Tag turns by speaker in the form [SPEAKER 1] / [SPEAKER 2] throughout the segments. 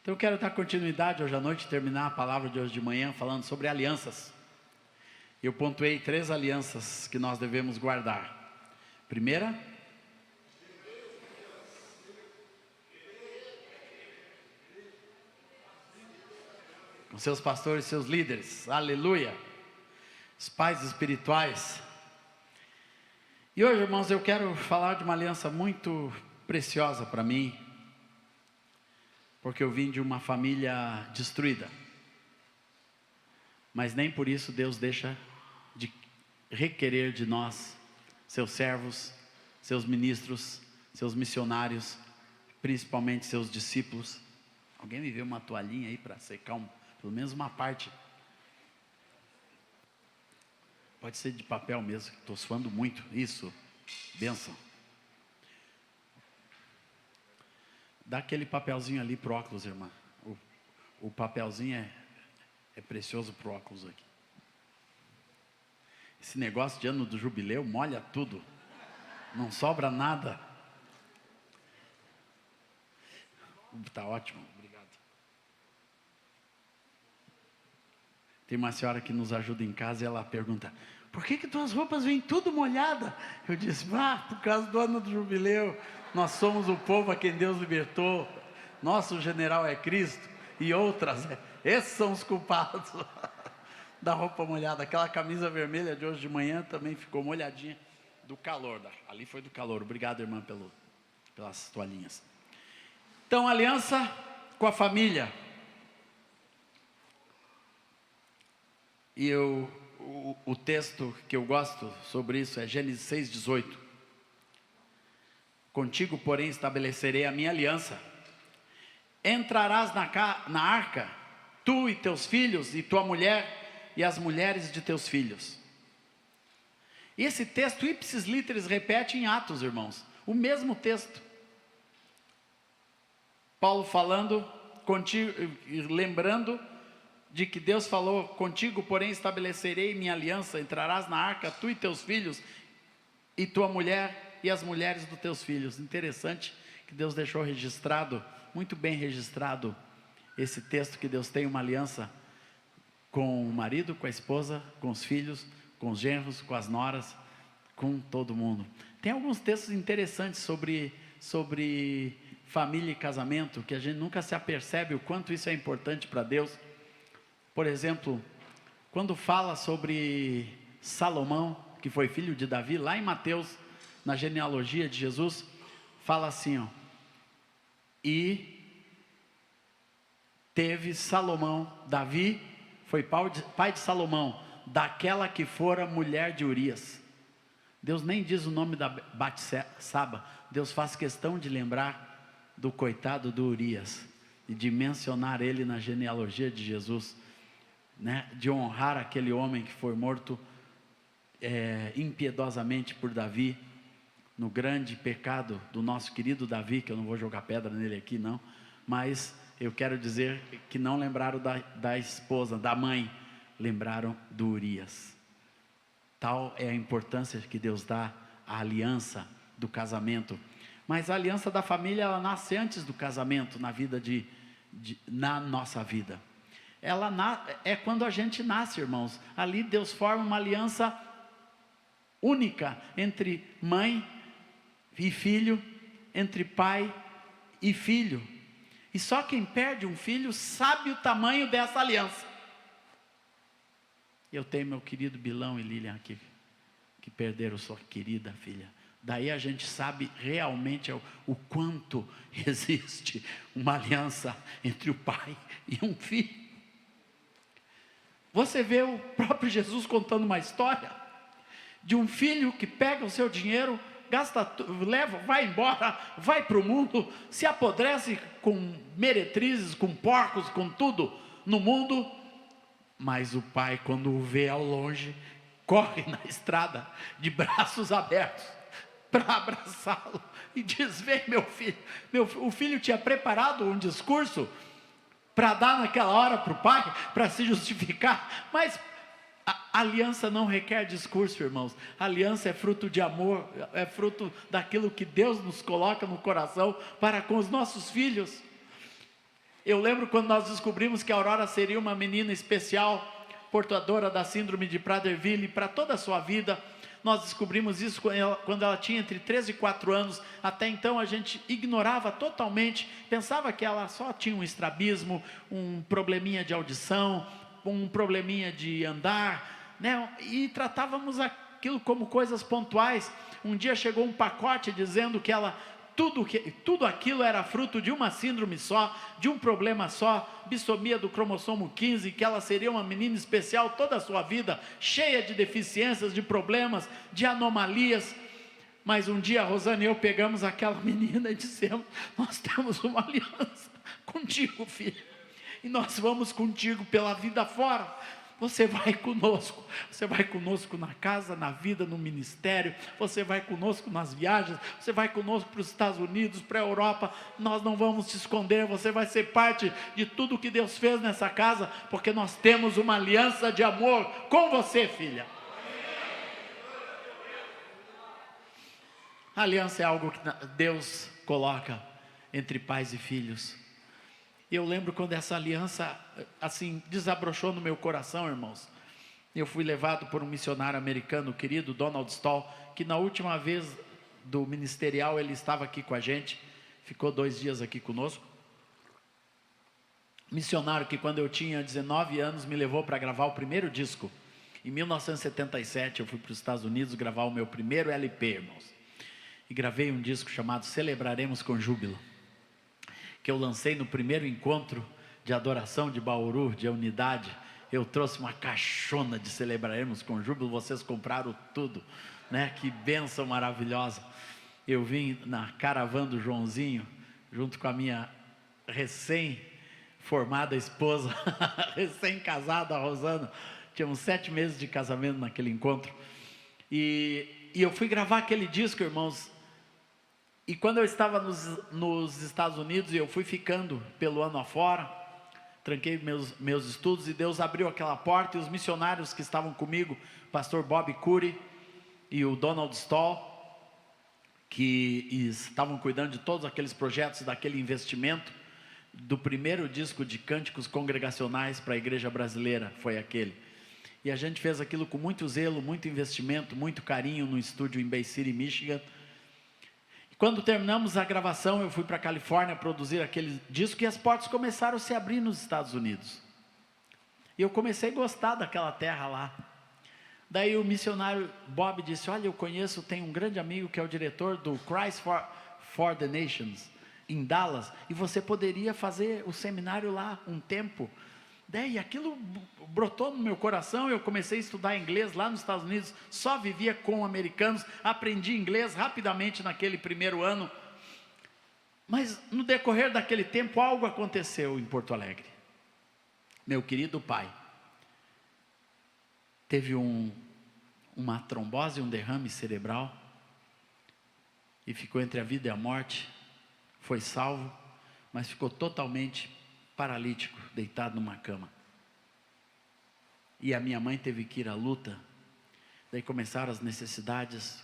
[SPEAKER 1] Então eu quero dar continuidade hoje à noite, terminar a palavra de hoje de manhã falando sobre alianças. Eu pontuei 3 alianças que nós devemos guardar. Primeira, com seus pastores, seus líderes, aleluia, os pais espirituais. E hoje, irmãos, eu quero falar de uma aliança muito preciosa para mim, porque eu vim de uma família destruída, mas nem por isso Deus deixa de requerer de nós, seus servos, seus ministros, seus missionários, principalmente seus discípulos. Alguém me vê uma toalhinha aí para secar pelo menos uma parte? Pode ser de papel mesmo, estou suando muito. Isso, bênção. Dá aquele papelzinho ali pro óculos, irmã. O papelzinho é precioso pro óculos aqui. Esse negócio de ano do jubileu molha tudo. Não sobra nada. Tá ótimo, obrigado. Tem uma senhora que nos ajuda em casa e ela pergunta: por que tuas roupas vêm tudo molhada? Eu disse: por causa do ano do jubileu. Nós somos o povo a quem Deus libertou. Nosso general é Cristo. E outras, esses são os culpados da roupa molhada. Aquela camisa vermelha de hoje de manhã também ficou molhadinha do calor. Ali foi do calor. Obrigado, irmã, pelas toalhinhas. Então, aliança com a família. E o texto que eu gosto sobre isso é Gênesis 6,18. Contigo, porém, estabelecerei a minha aliança. Entrarás na arca, tu e teus filhos, e tua mulher, e as mulheres de teus filhos. E esse texto, ipsis literis, repete em Atos, irmãos. O mesmo texto. Paulo falando, contigo, lembrando de que Deus falou: contigo, porém, estabelecerei minha aliança. Entrarás na arca, tu e teus filhos, e tua mulher, e as mulheres dos teus filhos. Interessante que Deus deixou registrado, muito bem registrado, esse texto, que Deus tem uma aliança com o marido, com a esposa, com os filhos, com os genros, com as noras, com todo mundo. Tem alguns textos interessantes sobre família e casamento, que a gente nunca se apercebe o quanto isso é importante para Deus. Por exemplo, quando fala sobre Salomão, que foi filho de Davi, lá em Mateus, na genealogia de Jesus, fala assim, e teve Salomão, Davi foi pai de Salomão, daquela que fora mulher de Urias. Deus nem diz o nome da Batseba, Deus faz questão de lembrar do coitado do Urias, e de mencionar ele na genealogia de Jesus, né? De honrar aquele homem que foi morto impiedosamente por Davi, no grande pecado do nosso querido Davi, que eu não vou jogar pedra nele aqui não, mas eu quero dizer que não lembraram da esposa, da mãe, lembraram do Urias. Tal é a importância que Deus dá à aliança do casamento. Mas a aliança da família, ela nasce antes do casamento, na nossa vida. Ela é quando a gente nasce, irmãos. Ali Deus forma uma aliança única entre mãe e filho, entre pai e filho. E só quem perde um filho sabe o tamanho dessa aliança. Eu tenho meu querido Bilão e Lilian aqui, que perderam sua querida filha. Daí a gente sabe realmente o quanto existe uma aliança entre o pai e um filho. Você vê o próprio Jesus contando uma história de um filho que pega o seu dinheiro, gasta, leva, vai embora, vai para o mundo, se apodrece com meretrizes, com porcos, com tudo no mundo. Mas o pai, quando o vê ao longe, corre na estrada de braços abertos para abraçá-lo e diz: vem meu filho. O filho tinha preparado um discurso para dar naquela hora para o pai, para se justificar, mas a aliança não requer discurso, irmãos. A aliança é fruto de amor, é fruto daquilo que Deus nos coloca no coração para com os nossos filhos. Eu lembro quando nós descobrimos que a Aurora seria uma menina especial, portadora da síndrome de Prader-Willi para toda a sua vida. Nós descobrimos isso quando ela tinha entre 13 e 4 anos. Até então a gente ignorava totalmente, pensava que ela só tinha um estrabismo, um probleminha de audição, um probleminha de andar, né? E tratávamos aquilo como coisas pontuais. Um dia chegou um pacote dizendo que ela, tudo aquilo era fruto de uma síndrome só, de um problema só, bissomia do cromossomo 15, que ela seria uma menina especial toda a sua vida, cheia de deficiências, de problemas, de anomalias. Mas um dia a Rosana e eu pegamos aquela menina e dissemos: nós temos uma aliança contigo, filha, e nós vamos contigo pela vida fora. Você vai conosco na casa, na vida, no ministério, você vai conosco nas viagens, você vai conosco para os Estados Unidos, para a Europa, nós não vamos te esconder, você vai ser parte de tudo que Deus fez nessa casa, porque nós temos uma aliança de amor com você, filha. A aliança é algo que Deus coloca entre pais e filhos. Eu lembro quando essa aliança, assim, desabrochou no meu coração, irmãos. Eu fui levado por um missionário americano, querido Donald Stoll, que na última vez do ministerial ele estava aqui com a gente, ficou 2 dias aqui conosco. Missionário que quando eu tinha 19 anos me levou para gravar o primeiro disco. Em 1977 eu fui para os Estados Unidos gravar o meu primeiro LP, irmãos. E gravei um disco chamado Celebraremos com Júbilo, que eu lancei no primeiro encontro de adoração de Bauru, de unidade. Eu trouxe uma caixona de Celebraremos com Júbilo, vocês compraram tudo, né? Que bênção maravilhosa. Eu vim na caravana do Joãozinho, junto com a minha recém-formada esposa, recém-casada, a Rosana. Tínhamos 7 meses de casamento naquele encontro. E eu fui gravar aquele disco, irmãos. E quando eu estava nos Estados Unidos, eu fui ficando pelo ano afora, tranquei meus estudos, e Deus abriu aquela porta, e os missionários que estavam comigo, o pastor Bob Curry e o Donald Stoll, que estavam cuidando de todos aqueles projetos, daquele investimento, do primeiro disco de cânticos congregacionais para a igreja brasileira, foi aquele. E a gente fez aquilo com muito zelo, muito investimento, muito carinho, no estúdio em Bay City, Michigan. Quando terminamos a gravação, eu fui para a Califórnia produzir aquele disco, e as portas começaram a se abrir nos Estados Unidos. E eu comecei a gostar daquela terra lá. Daí o missionário Bob disse: olha, eu conheço, tem um grande amigo que é o diretor do Christ for the Nations, em Dallas, e você poderia fazer o seminário lá um tempo. Daí aquilo brotou no meu coração. Eu comecei a estudar inglês lá nos Estados Unidos, só vivia com americanos, aprendi inglês rapidamente naquele primeiro ano. Mas no decorrer daquele tempo algo aconteceu em Porto Alegre. Meu querido pai teve uma trombose, um derrame cerebral, e ficou entre a vida e a morte. Foi salvo, mas ficou totalmente paralítico, deitado numa cama. E a minha mãe teve que ir à luta. Daí começaram as necessidades,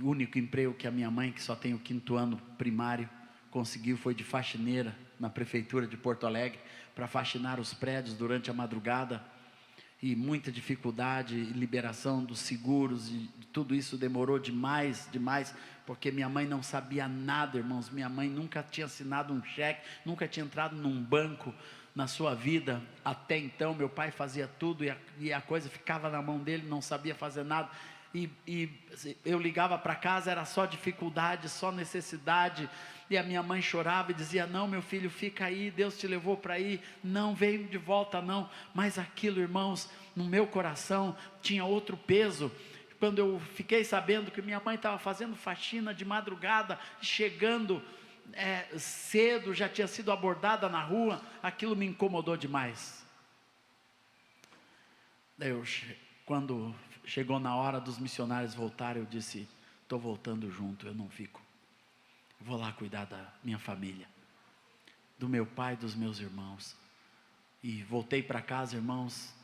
[SPEAKER 1] o único emprego que a minha mãe, que só tem o 5º ano primário, conseguiu foi de faxineira na prefeitura de Porto Alegre, para faxinar os prédios durante a madrugada, e muita dificuldade, liberação dos seguros, e tudo isso demorou demais, porque minha mãe não sabia nada, irmãos. Minha mãe nunca tinha assinado um cheque, nunca tinha entrado num banco na sua vida, até então. Meu pai fazia tudo, e a coisa ficava na mão dele, não sabia fazer nada, e eu ligava para casa, era só dificuldade, só necessidade, e a minha mãe chorava e dizia: não, meu filho, fica aí, Deus te levou para aí, não veio de volta não. Mas aquilo, irmãos, no meu coração tinha outro peso. Quando eu fiquei sabendo que minha mãe estava fazendo faxina de madrugada, chegando cedo, já tinha sido abordada na rua, aquilo me incomodou demais. Daí quando chegou na hora dos missionários voltarem, eu disse: estou voltando junto, eu não fico. Vou lá cuidar da minha família, do meu pai, dos meus irmãos. E voltei para casa, irmãos,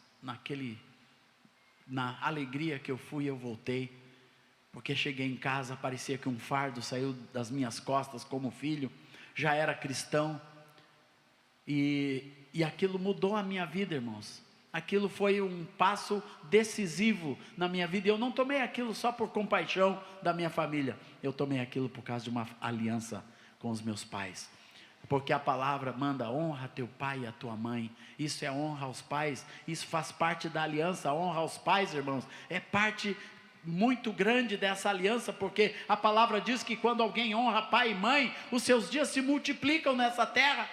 [SPEAKER 1] na alegria que eu fui, eu voltei, porque cheguei em casa, parecia que um fardo saiu das minhas costas como filho. Já era cristão, E aquilo mudou a minha vida, irmãos. Aquilo foi um passo decisivo na minha vida. E eu não tomei aquilo só por compaixão da minha família. Eu tomei aquilo por causa de uma aliança com os meus pais. Porque a palavra manda: honra teu pai e a tua mãe. Isso é honra aos pais. Isso faz parte da aliança. A honra aos pais, irmãos, é parte muito grande dessa aliança. Porque a palavra diz que quando alguém honra pai e mãe, os seus dias se multiplicam nessa terra.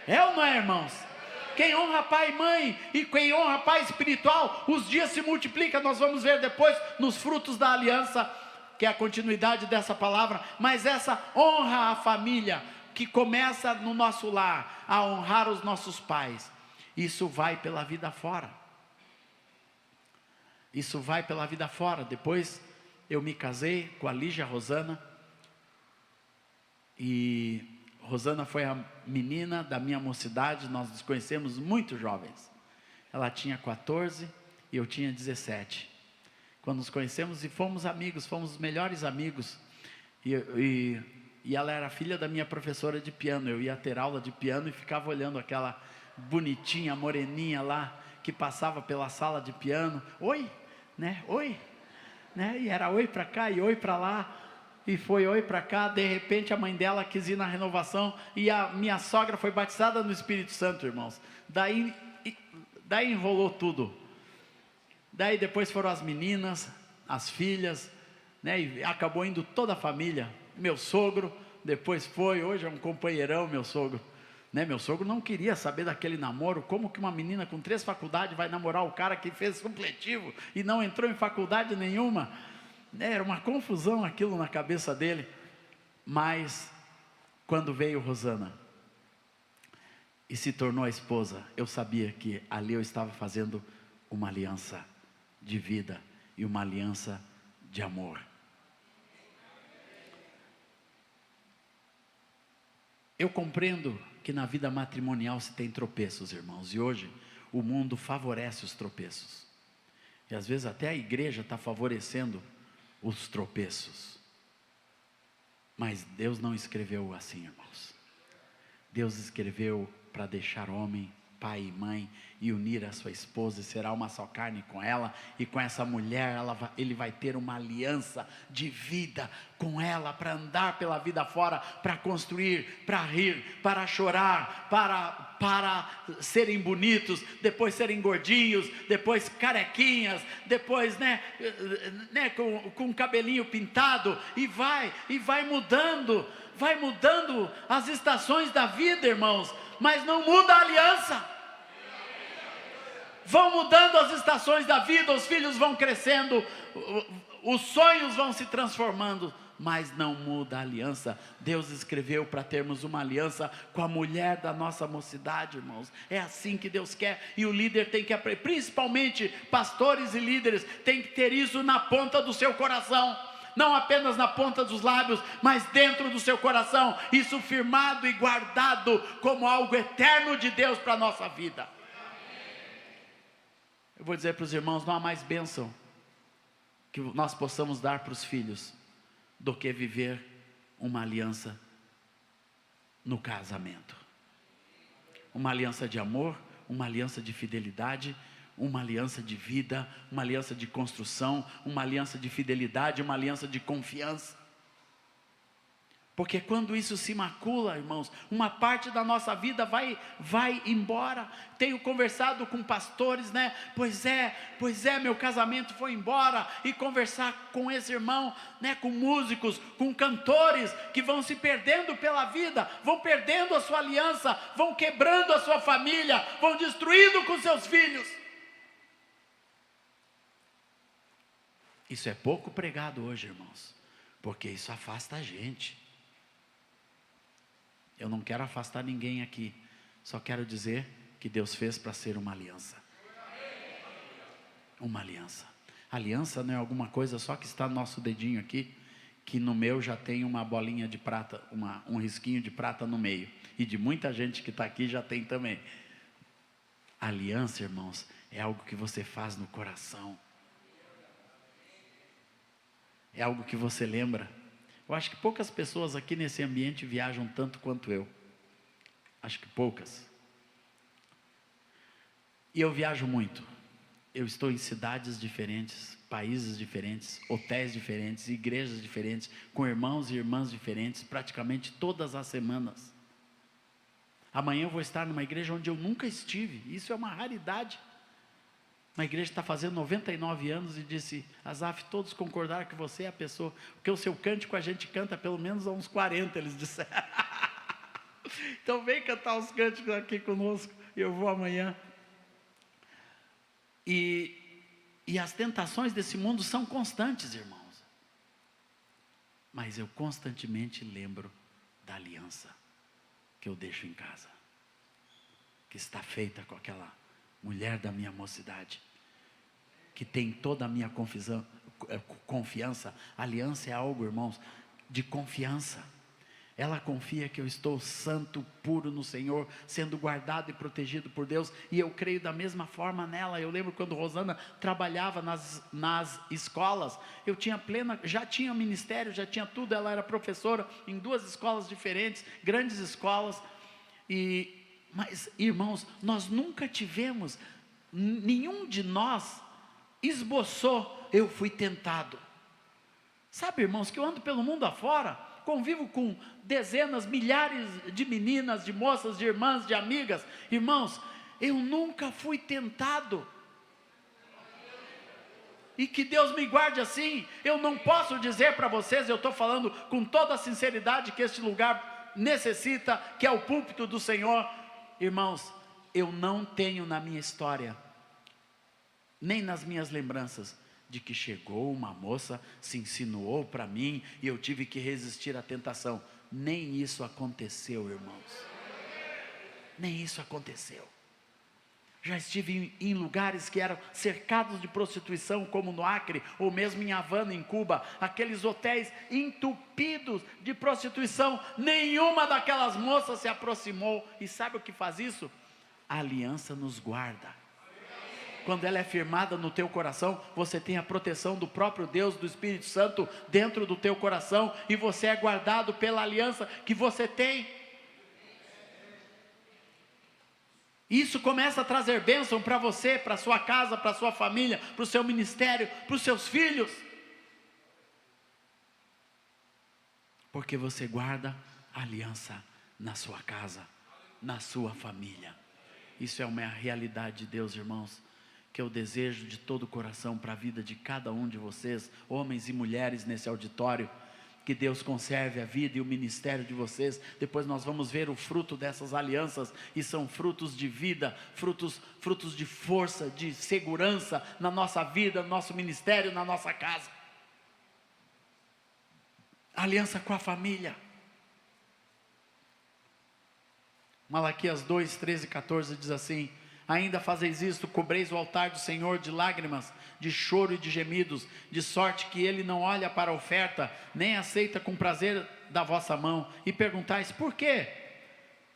[SPEAKER 1] É ou não é, irmãos? Quem honra pai e mãe, e quem honra pai espiritual, os dias se multiplicam. Nós vamos ver depois nos frutos da aliança, que é a continuidade dessa palavra. Mas essa honra à família, que começa no nosso lar, a honrar os nossos pais, isso vai pela vida fora. Isso vai pela vida fora. Depois eu me casei com a Lígia Rosana, e Rosana foi a menina da minha mocidade. Nós nos conhecemos muito jovens. Ela tinha 14 e eu tinha 17. Quando nos conhecemos e fomos amigos, fomos os melhores amigos. E ela era filha da minha professora de piano. Eu ia ter aula de piano e ficava olhando aquela bonitinha, moreninha lá, que passava pela sala de piano. Oi, né? Oi, né? E era oi para cá e oi para lá. E foi oi para cá. De repente a mãe dela quis ir na renovação, e a minha sogra foi batizada no Espírito Santo, irmãos. Daí enrolou tudo. Daí depois foram as meninas, as filhas, né? E acabou indo toda a família. Meu sogro depois foi, hoje é um companheirão, meu sogro, né? Meu sogro não queria saber daquele namoro. Como que uma menina com 3 faculdades vai namorar o cara que fez supletivo e não entrou em faculdade nenhuma? Era uma confusão aquilo na cabeça dele. Mas quando veio Rosana e se tornou a esposa, eu sabia que ali eu estava fazendo uma aliança de vida e uma aliança de amor. Eu compreendo que na vida matrimonial se tem tropeços, irmãos, e hoje o mundo favorece os tropeços, e às vezes até a igreja está favorecendo os tropeços. Mas Deus não escreveu assim, irmãos. Deus escreveu para deixar homem, pai e mãe, e unir a sua esposa, e será uma só carne com ela. E com essa mulher ele vai ter uma aliança de vida com ela, para andar pela vida fora, para construir, para rir, para chorar, para serem bonitos, depois serem gordinhos, depois carequinhas, depois com cabelinho pintado, e vai mudando as estações da vida, irmãos, mas não muda a aliança. Vão mudando as estações da vida, os filhos vão crescendo, os sonhos vão se transformando, mas não muda a aliança. Deus escreveu para termos uma aliança com a mulher da nossa mocidade, irmãos. É assim que Deus quer, e o líder tem que aprender, principalmente pastores e líderes, tem que ter isso na ponta do seu coração. Não apenas na ponta dos lábios, mas dentro do seu coração, isso firmado e guardado como algo eterno de Deus para a nossa vida. Eu vou dizer para os irmãos, não há mais bênção que nós possamos dar para os filhos do que viver uma aliança no casamento. Uma aliança de amor, uma aliança de fidelidade, uma aliança de vida, uma aliança de construção, uma aliança de fidelidade, uma aliança de confiança. Porque quando isso se macula, irmãos, uma parte da nossa vida vai embora. Tenho conversado com pastores, né? Pois é, meu casamento foi embora. E conversar com esse irmão, né? Com músicos, com cantores que vão se perdendo pela vida, vão perdendo a sua aliança, vão quebrando a sua família, vão destruindo com seus filhos. Isso é pouco pregado hoje, irmãos, porque isso afasta a gente. Eu não quero afastar ninguém aqui, só quero dizer que Deus fez para ser uma aliança. Uma aliança. Aliança não é alguma coisa só que está no nosso dedinho aqui, que no meu já tem uma bolinha de prata, um risquinho de prata no meio, e de muita gente que está aqui já tem também. Aliança, irmãos, é algo que você faz no coração, é algo que você lembra. Eu acho que poucas pessoas aqui nesse ambiente viajam tanto quanto eu. acho que poucas. E eu viajo muito. Eu estou em cidades diferentes, países diferentes, hotéis diferentes, igrejas diferentes, com irmãos e irmãs diferentes, praticamente todas as semanas. Amanhã eu vou estar numa igreja onde eu nunca estive. Isso é uma raridade. Uma igreja está fazendo 99 anos e disse: Azaf, todos concordaram que você é a pessoa, porque o seu cântico a gente canta pelo menos há uns 40, eles disseram. Então vem cantar os cânticos aqui conosco, eu vou amanhã. E as tentações desse mundo são constantes, irmãos. Mas eu constantemente lembro da aliança que eu deixo em casa, que está feita com aquela mulher da minha mocidade, que tem toda a minha confiança. Aliança é algo, irmãos, de confiança. Ela confia que eu estou santo, puro no Senhor, sendo guardado e protegido por Deus, e eu creio da mesma forma nela. Eu lembro quando Rosana trabalhava nas escolas, eu tinha já tinha ministério, já tinha tudo. Ela era professora em 2 escolas diferentes, grandes escolas, mas irmãos, nós nunca tivemos, nenhum de nós esboçou, eu fui tentado. Sabe, irmãos, que eu ando pelo mundo afora, convivo com dezenas, milhares de meninas, de moças, de irmãs, de amigas. Irmãos, eu nunca fui tentado. E que Deus me guarde assim. Eu não posso dizer para vocês, eu estou falando com toda a sinceridade que este lugar necessita, que é o púlpito do Senhor. Irmãos, eu não tenho na minha história, nem nas minhas lembranças, de que chegou uma moça, se insinuou para mim e eu tive que resistir à tentação. Nem isso aconteceu, irmãos. Nem isso aconteceu. Já estive em lugares que eram cercados de prostituição, como no Acre, ou mesmo em Havana, em Cuba, aqueles hotéis entupidos de prostituição. Nenhuma daquelas moças se aproximou. E sabe o que faz isso? A aliança nos guarda. Quando ela é firmada no teu coração, você tem a proteção do próprio Deus, do Espírito Santo dentro do teu coração, e você é guardado pela aliança que você tem. Isso começa a trazer bênção para você, para a sua casa, para a sua família, para o seu ministério, para os seus filhos, porque você guarda a aliança na sua casa, na sua família. Isso é uma realidade de Deus, irmãos, que eu desejo de todo o coração para a vida de cada um de vocês, homens e mulheres nesse auditório. Que Deus conserve a vida e o ministério de vocês. Depois nós vamos ver o fruto dessas alianças, e são frutos de vida, frutos de força, de segurança na nossa vida, no nosso ministério, na nossa casa. Aliança com a família. Malaquias 2, 13 e 14 diz assim: ainda fazeis isto, cobreis o altar do Senhor de lágrimas, de choro e de gemidos, de sorte que Ele não olha para a oferta, nem aceita com prazer da vossa mão. E perguntais, por quê?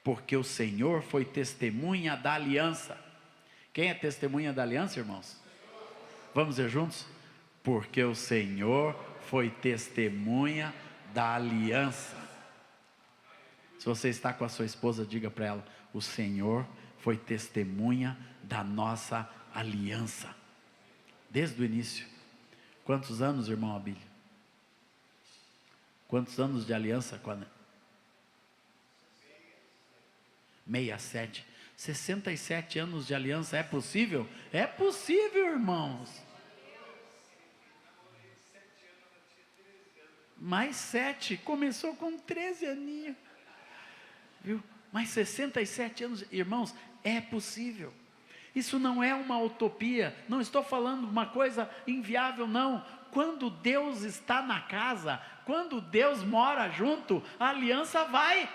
[SPEAKER 1] Porque o Senhor foi testemunha da aliança. Quem é testemunha da aliança, irmãos? Vamos dizer juntos? Porque o Senhor foi testemunha da aliança. Se você está com a sua esposa, diga para ela: o Senhor foi testemunha da nossa aliança, desde o início. Quantos anos, irmão Abílio? Quantos anos de aliança com a... 67, 67 anos de aliança, é possível? É possível, irmãos. Mais 7, começou com 13 aninhos, viu? Mais 67 anos, irmãos, é possível. Isso não é uma utopia, não estou falando uma coisa inviável, não. Quando Deus está na casa, quando Deus mora junto, a aliança vai.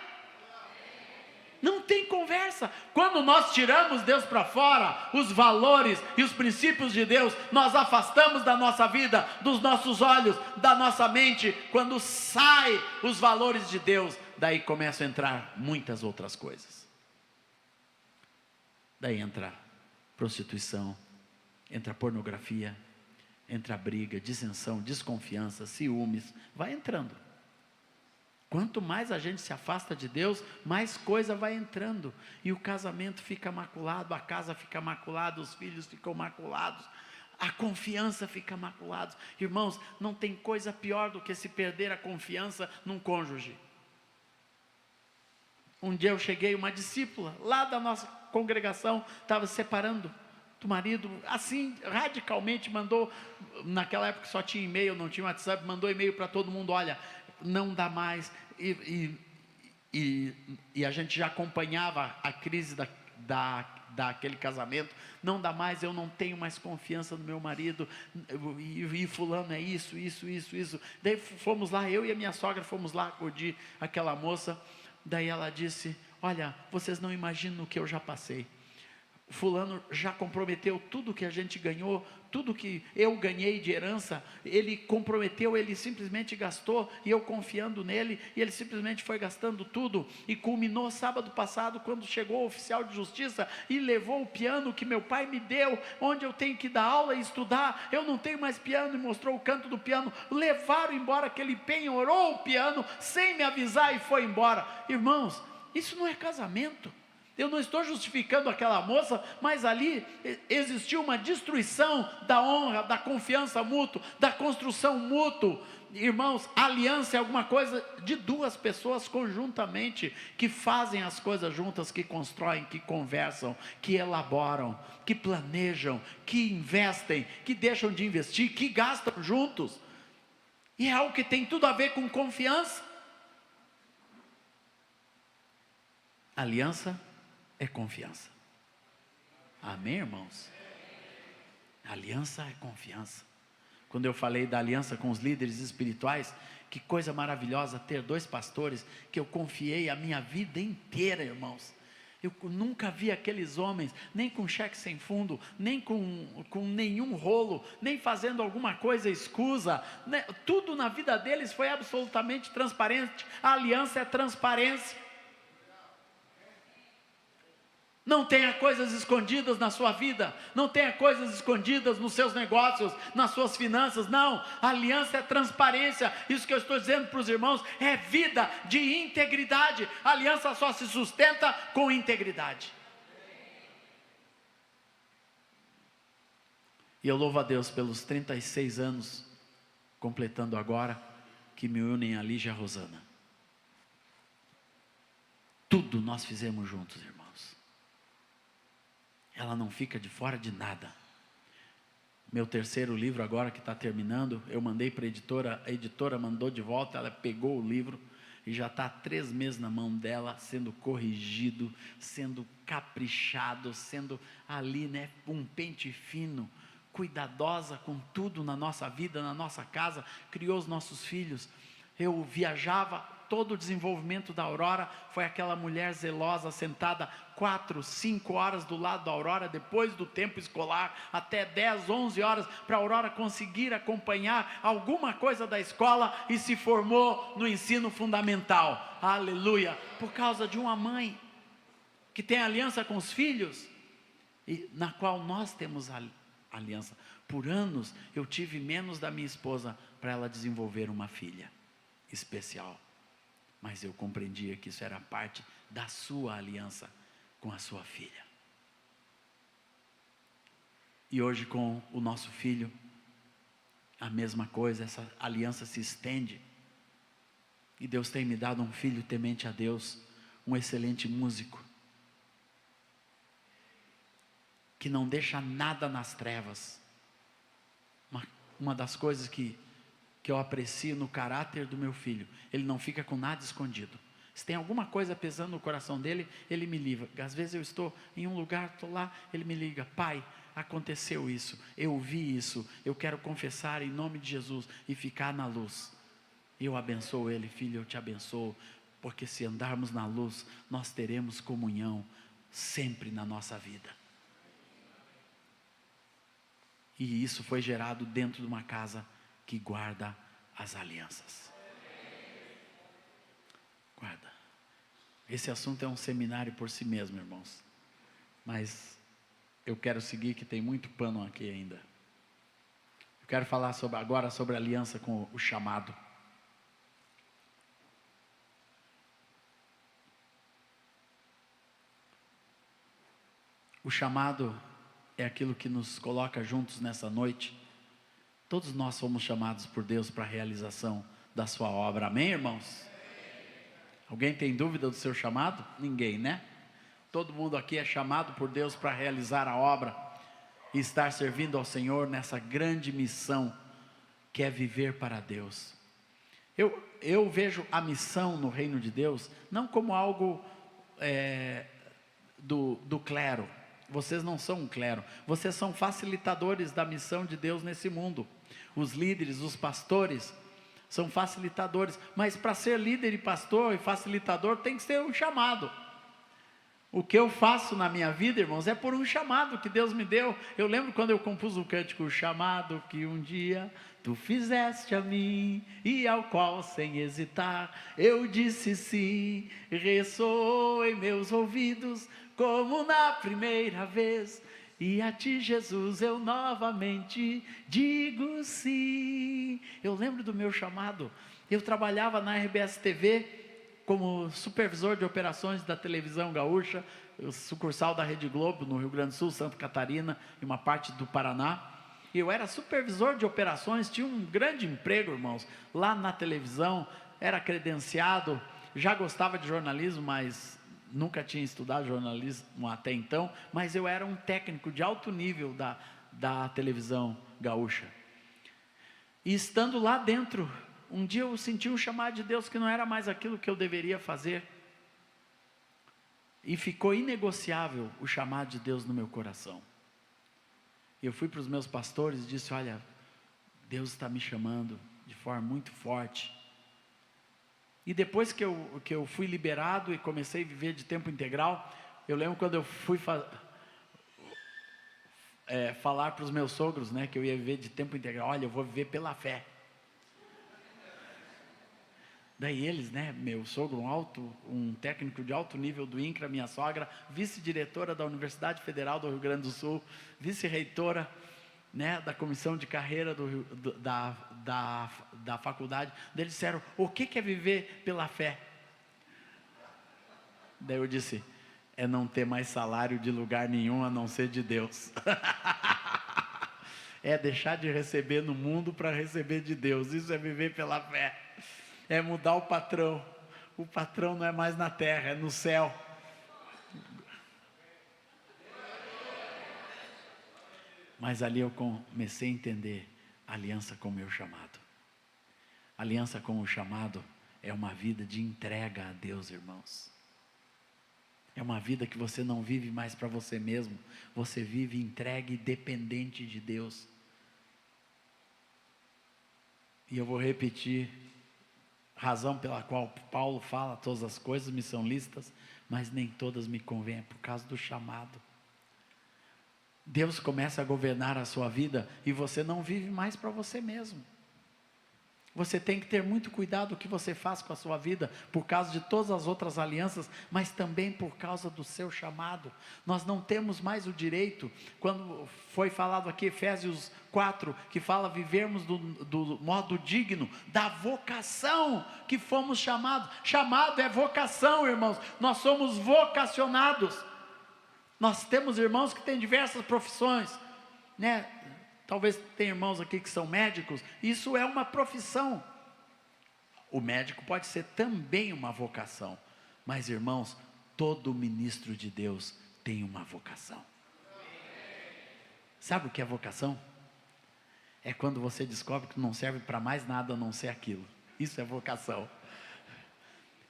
[SPEAKER 1] Não tem conversa. Quando nós tiramos Deus para fora, os valores e os princípios de Deus, nós afastamos da nossa vida, dos nossos olhos, da nossa mente. Quando sai os valores de Deus, daí começam a entrar muitas outras coisas. Daí entra prostituição, entra pornografia, entra briga, dissensão, desconfiança, ciúmes, vai entrando. Quanto mais a gente se afasta de Deus, mais coisa vai entrando, e o casamento fica maculado, a casa fica maculada, os filhos ficam maculados, a confiança fica maculada. Irmãos, não tem coisa pior do que se perder a confiança num cônjuge. Um dia eu cheguei, uma discípula lá da nossa congregação estava se separando do marido, assim, radicalmente, mandou, naquela época só tinha e-mail, não tinha WhatsApp, mandou e-mail para todo mundo: olha, não dá mais, e a gente já acompanhava a crise daquele casamento, não dá mais, eu não tenho mais confiança no meu marido, e fulano é isso, daí fomos lá, eu e a minha sogra fomos lá acudir aquela moça, daí ela disse: olha, vocês não imaginam o que eu já passei, fulano já comprometeu tudo que a gente ganhou, tudo que eu ganhei de herança, ele comprometeu, ele simplesmente gastou, e eu confiando nele, e ele simplesmente foi gastando tudo, e culminou sábado passado, quando chegou o oficial de justiça, e levou o piano que meu pai me deu, onde eu tenho que dar aula e estudar, eu não tenho mais piano, e mostrou o canto do piano, levaram embora aquele penhorou o piano, sem me avisar, e foi embora. Irmãos, isso não é casamento. Eu não estou justificando aquela moça, mas ali existiu uma destruição da honra, da confiança mútua, da construção mútua. Irmãos, aliança é alguma coisa de duas pessoas conjuntamente, que fazem as coisas juntas, que constroem, que conversam, que elaboram, que planejam, que investem, que deixam de investir, que gastam juntos. E é algo que tem tudo a ver com confiança. Aliança é confiança. Amém, irmãos? Aliança é confiança. Quando eu falei da aliança com os líderes espirituais, que coisa maravilhosa ter 2 pastores que eu confiei a minha vida inteira, irmãos. Eu nunca vi aqueles homens, nem com cheque sem fundo, nem com nenhum rolo, nem fazendo alguma coisa escusa, né? Tudo na vida deles foi absolutamente transparente. A aliança é transparência. Não tenha coisas escondidas na sua vida, não tenha coisas escondidas nos seus negócios, nas suas finanças, não. A aliança é transparência. Isso que eu estou dizendo para os irmãos é vida de integridade. A aliança só se sustenta com integridade. E eu louvo a Deus pelos 36 anos, completando agora, que me unem a Lígia e a Rosana. Tudo nós fizemos juntos, irmãos. Ela não fica de fora de nada. Meu terceiro livro agora que está terminando, eu mandei para a editora mandou de volta, ela pegou o livro, e já está há 3 meses na mão dela, sendo corrigido, sendo caprichado, sendo ali, né, um pente fino, cuidadosa com tudo na nossa vida, na nossa casa, criou os nossos filhos. Eu viajava, todo o desenvolvimento da Aurora foi aquela mulher zelosa, sentada 4, 5 horas do lado da Aurora, depois do tempo escolar, até 10, 11 horas, para a Aurora conseguir acompanhar alguma coisa da escola, e se formou no ensino fundamental, aleluia, por causa de uma mãe, que tem aliança com os filhos, e na qual nós temos aliança. Por anos, eu tive menos da minha esposa, para ela desenvolver uma filha especial, mas eu compreendia que isso era parte da sua aliança com a sua filha. E hoje, com o nosso filho, a mesma coisa, essa aliança se estende, e Deus tem me dado um filho temente a Deus, um excelente músico, que não deixa nada nas trevas. Uma das coisas que eu aprecio no caráter do meu filho, ele não fica com nada escondido. Se tem alguma coisa pesando no coração dele, ele me liga. Às vezes eu estou em um lugar, estou lá, ele me liga: pai, aconteceu isso, eu vi isso, eu quero confessar em nome de Jesus e ficar na luz. Eu abençoo ele: filho, eu te abençoo, porque se andarmos na luz, nós teremos comunhão sempre na nossa vida. E isso foi gerado dentro de uma casa que guarda as alianças. Guarda. Esse assunto é um seminário por si mesmo, irmãos, mas eu quero seguir, que tem muito pano aqui ainda. Eu quero falar agora sobre a aliança com o chamado. O chamado é aquilo que nos coloca juntos nessa noite. Todos nós somos chamados por Deus para a realização da sua obra, amém, irmãos? Alguém tem dúvida do seu chamado? Ninguém, né? Todo mundo aqui é chamado por Deus para realizar a obra e estar servindo ao Senhor nessa grande missão que é viver para Deus. Eu vejo a missão no reino de Deus não como algo do clero. Vocês não são um clero, vocês são facilitadores da missão de Deus nesse mundo. Os líderes, os pastores são facilitadores, mas para ser líder e pastor e facilitador tem que ser um chamado. O que eu faço na minha vida, irmãos, é por um chamado que Deus me deu. Eu lembro quando eu compus o cântico, o chamado que um dia tu fizeste a mim, e ao qual sem hesitar eu disse sim, ressoou em meus ouvidos como na primeira vez, e a ti, Jesus, eu novamente digo sim. Eu lembro do meu chamado. Eu trabalhava na RBS TV como supervisor de operações da televisão gaúcha, sucursal da Rede Globo no Rio Grande do Sul, Santa Catarina e uma parte do Paraná. Eu era supervisor de operações, tinha um grande emprego, irmãos, lá na televisão, era credenciado, já gostava de jornalismo, mas nunca tinha estudado jornalismo até então, mas eu era um técnico de alto nível da televisão gaúcha. E estando lá dentro, um dia eu senti um chamado de Deus que não era mais aquilo que eu deveria fazer. E ficou inegociável o chamado de Deus no meu coração. Eu fui para os meus pastores e disse: olha, Deus está me chamando de forma muito forte. E depois que eu fui liberado e comecei a viver de tempo integral, eu lembro quando eu fui falar para os meus sogros, né, que eu ia viver de tempo integral. Olha, eu vou viver pela fé. Daí eles, né, meu sogro, um técnico de alto nível do INCRA, minha sogra, vice-diretora da Universidade Federal do Rio Grande do Sul, vice-reitora, né, da comissão de carreira da faculdade. Daí eles disseram: o que é viver pela fé? Daí eu disse: é não ter mais salário de lugar nenhum a não ser de Deus. É deixar de receber no mundo para receber de Deus. Isso é viver pela fé. É mudar o patrão. O patrão não é mais na terra, é no céu. Mas ali eu comecei a entender a aliança com o meu chamado. A aliança com o chamado é uma vida de entrega a Deus, irmãos. É uma vida que você não vive mais para você mesmo. Você vive entregue e dependente de Deus. E eu vou repetir: razão pela qual Paulo fala: todas as coisas me são lícitas, mas nem todas me convêm, por causa do chamado. Deus começa a governar a sua vida e você não vive mais para você mesmo. Você tem que ter muito cuidado o que você faz com a sua vida, por causa de todas as outras alianças, mas também por causa do seu chamado. Nós não temos mais o direito, quando foi falado aqui Efésios 4, que fala vivermos do modo digno, da vocação que fomos chamados. Chamado é vocação, irmãos, nós somos vocacionados. Nós temos irmãos que têm diversas profissões, né? Talvez tenha irmãos aqui que são médicos. Isso é uma profissão. O médico pode ser também uma vocação. Mas, irmãos, todo ministro de Deus tem uma vocação. Sabe o que é vocação? É quando você descobre que não serve para mais nada a não ser aquilo. Isso é vocação.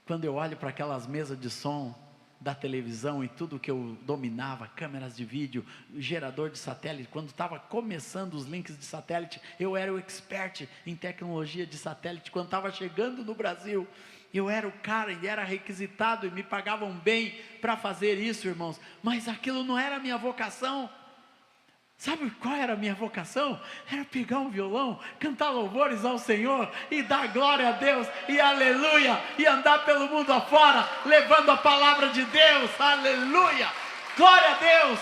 [SPEAKER 1] Quando eu olho para aquelas mesas de som da televisão e tudo que eu dominava, câmeras de vídeo, gerador de satélite, quando estava começando os links de satélite, eu era o expert em tecnologia de satélite. Quando estava chegando no Brasil, eu era o cara e era requisitado e me pagavam bem para fazer isso, irmãos, mas aquilo não era a minha vocação. Sabe qual era a minha vocação? Era pegar um violão, cantar louvores ao Senhor e dar glória a Deus e aleluia, e andar pelo mundo afora, levando a palavra de Deus, aleluia, glória a Deus.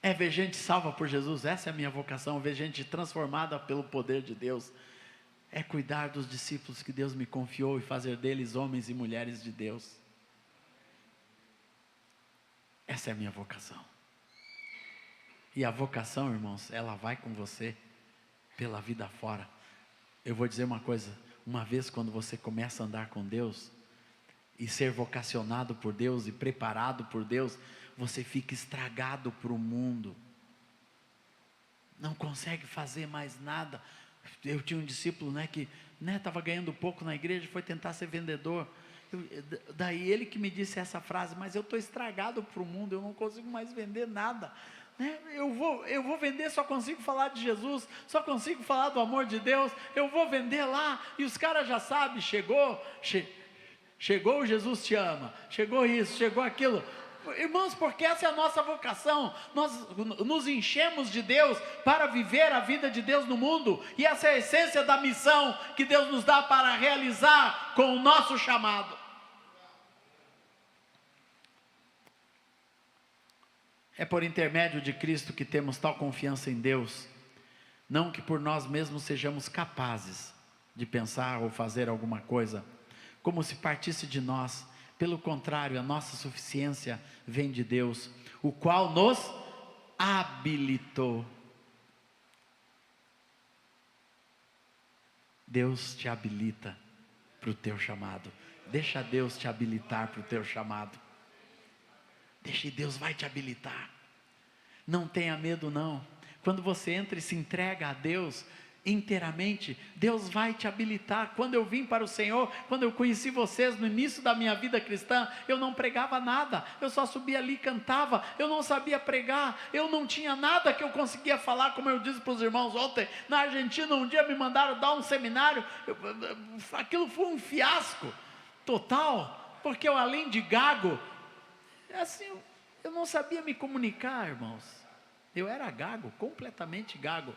[SPEAKER 1] É ver gente salva por Jesus, essa é a minha vocação, ver gente transformada pelo poder de Deus. É cuidar dos discípulos que Deus me confiou e fazer deles homens e mulheres de Deus. Essa é a minha vocação. E a vocação, irmãos, ela vai com você pela vida fora. Eu vou dizer uma coisa, uma vez quando você começa a andar com Deus, e ser vocacionado por Deus, e preparado por Deus, você fica estragado para o mundo, não consegue fazer mais nada. Eu tinha um discípulo, que estava ganhando pouco na igreja, foi tentar ser vendedor, daí ele que me disse essa frase: mas eu estou estragado para o mundo, eu não consigo mais vender nada, eu vou vender, só consigo falar de Jesus, só consigo falar do amor de Deus, eu vou vender lá, e os caras já sabem, chegou o Jesus te ama, chegou isso, chegou aquilo. Irmãos, porque essa é a nossa vocação, nós nos enchemos de Deus para viver a vida de Deus no mundo, e essa é a essência da missão que Deus nos dá para realizar com o nosso chamado. É por intermédio de Cristo que temos tal confiança em Deus, não que por nós mesmos sejamos capazes de pensar ou fazer alguma coisa, como se partisse de nós. Pelo contrário, a nossa suficiência vem de Deus, o qual nos habilitou. Deus te habilita para o teu chamado. Deixa Deus te habilitar para o teu chamado. Deixa, Deus vai te habilitar. Não tenha medo não. Quando você entra e se entrega a Deus inteiramente, Deus vai te habilitar. Quando eu vim para o Senhor, quando eu conheci vocês no início da minha vida cristã, eu não pregava nada, eu só subia ali e cantava, eu não sabia pregar, eu não tinha nada que eu conseguia falar, como eu disse para os irmãos ontem, na Argentina um dia me mandaram dar um seminário, aquilo foi um fiasco total, porque eu, além de gago, assim, eu não sabia me comunicar, irmãos, eu era gago, completamente gago.